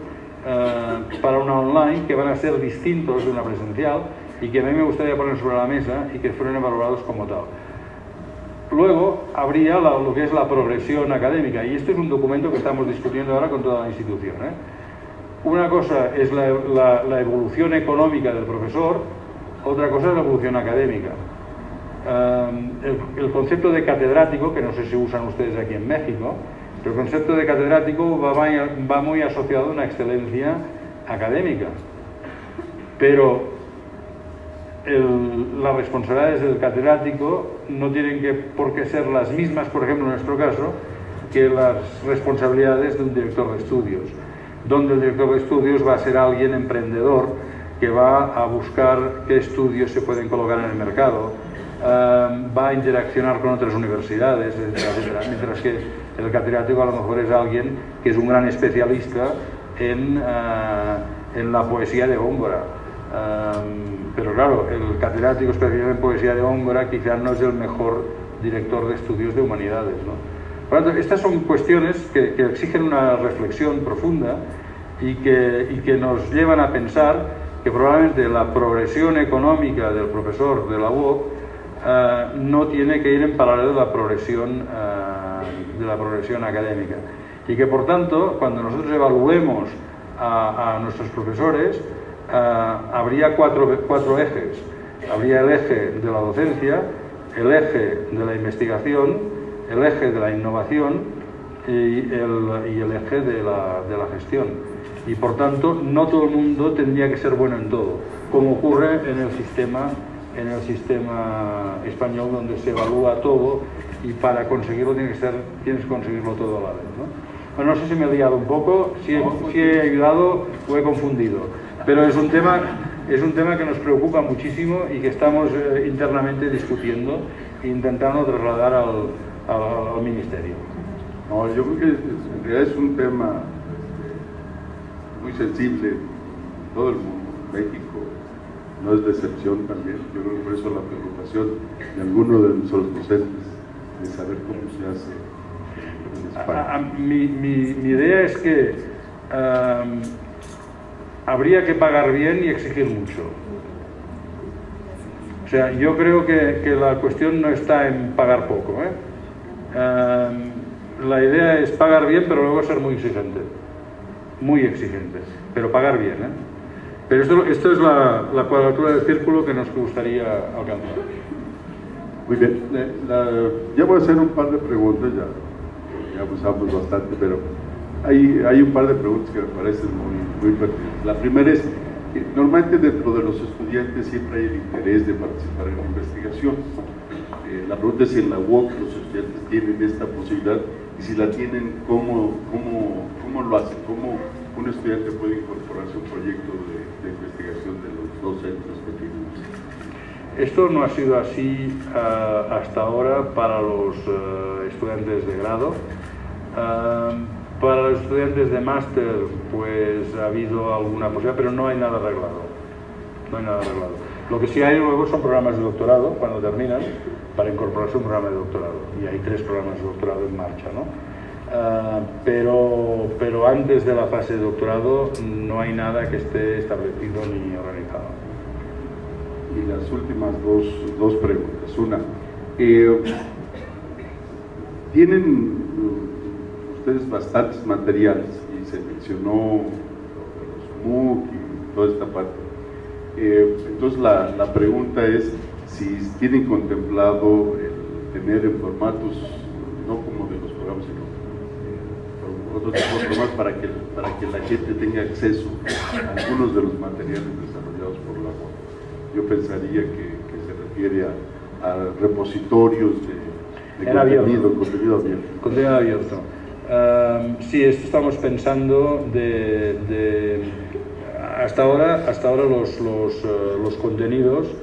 para una online que van a ser distintos de una presencial y que a mí me gustaría poner sobre la mesa y que fueran evaluados como tal. Luego habría lo que es la progresión académica, y este es un documento que estamos discutiendo ahora con toda la institución. Una cosa es la evolución económica del profesor, otra cosa es la evolución académica. El concepto de catedrático, que no sé si usan ustedes aquí en México, pero el concepto de catedrático va muy asociado a una excelencia académica. Pero las responsabilidades del catedrático no tienen por qué ser las mismas, por ejemplo en nuestro caso, que las responsabilidades de un director de estudios, donde el director de estudios va a ser alguien emprendedor que va a buscar qué estudios se pueden colocar en el mercado, va a interaccionar con otras universidades, etcétera, etcétera, mientras que el catedrático a lo mejor es alguien que es un gran especialista en la poesía de Góngora. Pero claro, el catedrático especialista en poesía de Góngora quizás no es el mejor director de estudios de humanidades, ¿no? Por lo tanto, estas son cuestiones que exigen una reflexión profunda y que nos llevan a pensar que probablemente la progresión económica del profesor de la UOC no tiene que ir en paralelo de la progresión académica, y que por tanto, cuando nosotros evaluemos a nuestros profesores, habría cuatro ejes. Habría el eje de la docencia, el eje de la investigación, el eje de la innovación y el eje de la gestión. Y por tanto, no todo el mundo tendría que ser bueno en todo, como ocurre en el sistema español, donde se evalúa todo y para conseguirlo tienes que conseguirlo todo a la vez, ¿no? Bueno, no sé si me he liado un poco, si he ayudado o he confundido, pero es un tema es un tema que nos preocupa muchísimo y que estamos internamente discutiendo e intentando trasladar al Ministerio. No, yo creo que en realidad es un tema muy sensible en todo el mundo. México no es de excepción también. Yo creo que por eso la preocupación de algunos de nuestros docentes de saber cómo se hace en España. Mi idea es que habría que pagar bien y exigir mucho. O sea, yo creo que la cuestión no está en pagar poco, la idea es pagar bien, pero luego ser muy exigente, pero pagar bien, Pero esto es la cuadratura del círculo que nos gustaría alcanzar. Muy bien, ya voy a hacer un par de preguntas, ya abusamos bastante, pero hay un par de preguntas que me parecen muy pertinentes. La primera es, normalmente dentro de los estudiantes siempre hay el interés de participar en la investigación. La pregunta es si en la UOC los estudiantes tienen esta posibilidad, y si la tienen, ¿cómo lo hacen? ¿Cómo un estudiante puede incorporarse a un proyecto de investigación de los dos centros que tenemos? Esto no ha sido así hasta ahora para los estudiantes de grado. Para los estudiantes de máster, pues ha habido alguna posibilidad, pero no hay nada arreglado. Lo que sí hay luego son programas de doctorado, cuando terminan, para incorporarse a un programa de doctorado. Y hay 3 programas de doctorado en marcha, ¿no? Pero antes de la fase de doctorado no hay nada que esté establecido ni organizado. Y las últimas dos preguntas. Una, ¿tienen ustedes bastantes materiales? Y se mencionó los MOOC y toda esta parte. Entonces la pregunta es si tienen contemplado el tener en formatos, no como de los programas, sino otros tipos de programas para que la gente tenga acceso a algunos de los materiales desarrollados por la UOC. Yo pensaría que se refiere a repositorios de contenido abierto. Contenido abierto. Sí, esto estamos pensando hasta ahora los contenidos,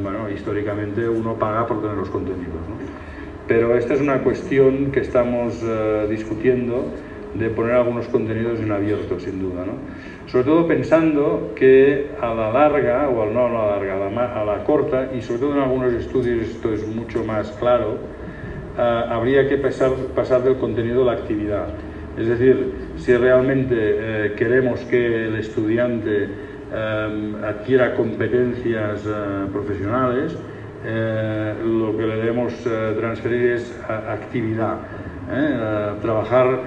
bueno, históricamente uno paga por tener los contenidos, ¿no? Pero esta es una cuestión que estamos discutiendo, de poner algunos contenidos en abierto, sin duda, ¿no? Sobre todo pensando que a la larga, o no a la larga, a la corta, y sobre todo en algunos estudios esto es mucho más claro, habría que pasar del contenido a la actividad. Es decir, si realmente queremos que el estudiante adquiera competencias profesionales, lo que le debemos transferir es actividad. Trabajar,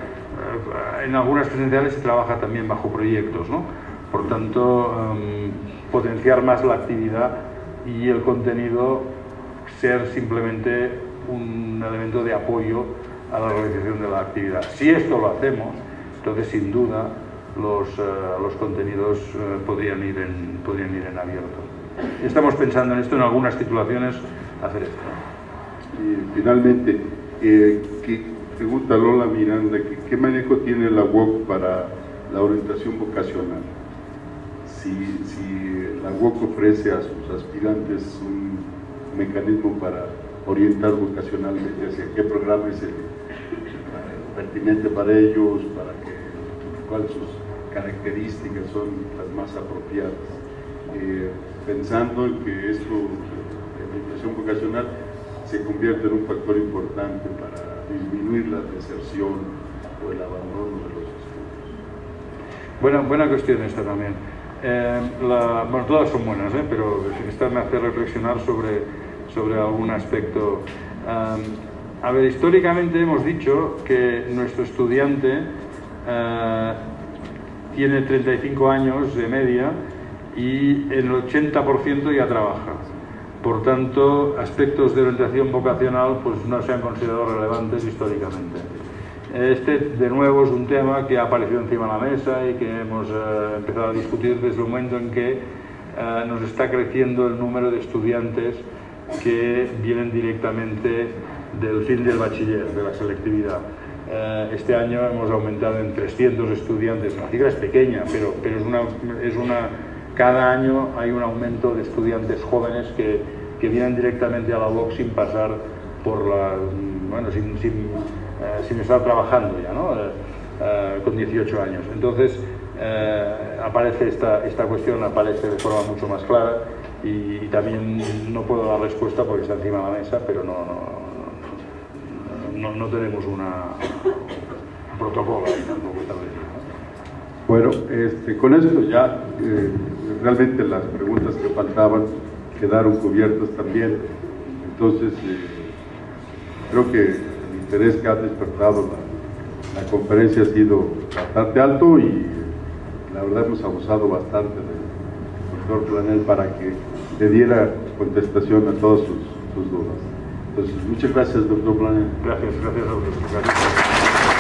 en algunas presenciales se trabaja también bajo proyectos, ¿no? Por tanto, potenciar más la actividad y el contenido ser simplemente un elemento de apoyo a la realización de la actividad. Si esto lo hacemos, entonces sin duda los contenidos podrían ir en abierto. Estamos pensando en esto, en algunas titulaciones, hacer esto. Y finalmente, pregunta Lola Miranda, ¿qué manejo tiene la UOC para la orientación vocacional? Si la UOC ofrece a sus aspirantes un mecanismo para orientar vocacionalmente hacia qué programa es el pertinente para ellos, cuáles sus características son las más apropiadas, pensando en que esto, la orientación vocacional, se convierte en un factor importante para disminuir la deserción o el abandono de los estudios. Buena cuestión esta también. Bueno, todas son buenas, pero esta me hace reflexionar sobre algún aspecto. A ver, históricamente hemos dicho que nuestro estudiante tiene 35 años de media y el 80% ya trabaja. Por tanto, aspectos de orientación vocacional pues no se han considerado relevantes históricamente. Este, de nuevo, es un tema que ha aparecido encima de la mesa y que hemos empezado a discutir desde el momento en que nos está creciendo el número de estudiantes que vienen directamente del fin del bachiller, de la selectividad. Este año hemos aumentado en 300 estudiantes, la cifra es pequeña, pero es una cada año hay un aumento de estudiantes jóvenes que vienen directamente a la UOC sin pasar por la, bueno, sin estar trabajando ya, ¿no? Con 18 años. Entonces aparece esta cuestión, aparece de forma mucho más clara, y también no puedo dar respuesta porque está encima de la mesa, pero no tenemos un protocolo ahí tampoco establecido. Bueno, con esto ya realmente las preguntas que faltaban quedaron cubiertas también. Entonces, creo que el interés que ha despertado la conferencia ha sido bastante alto, y la verdad hemos abusado bastante del doctor Planel para que le diera contestación a todas sus dudas. Entonces, muchas gracias, doctor Planel. Gracias a vosotros. Gracias.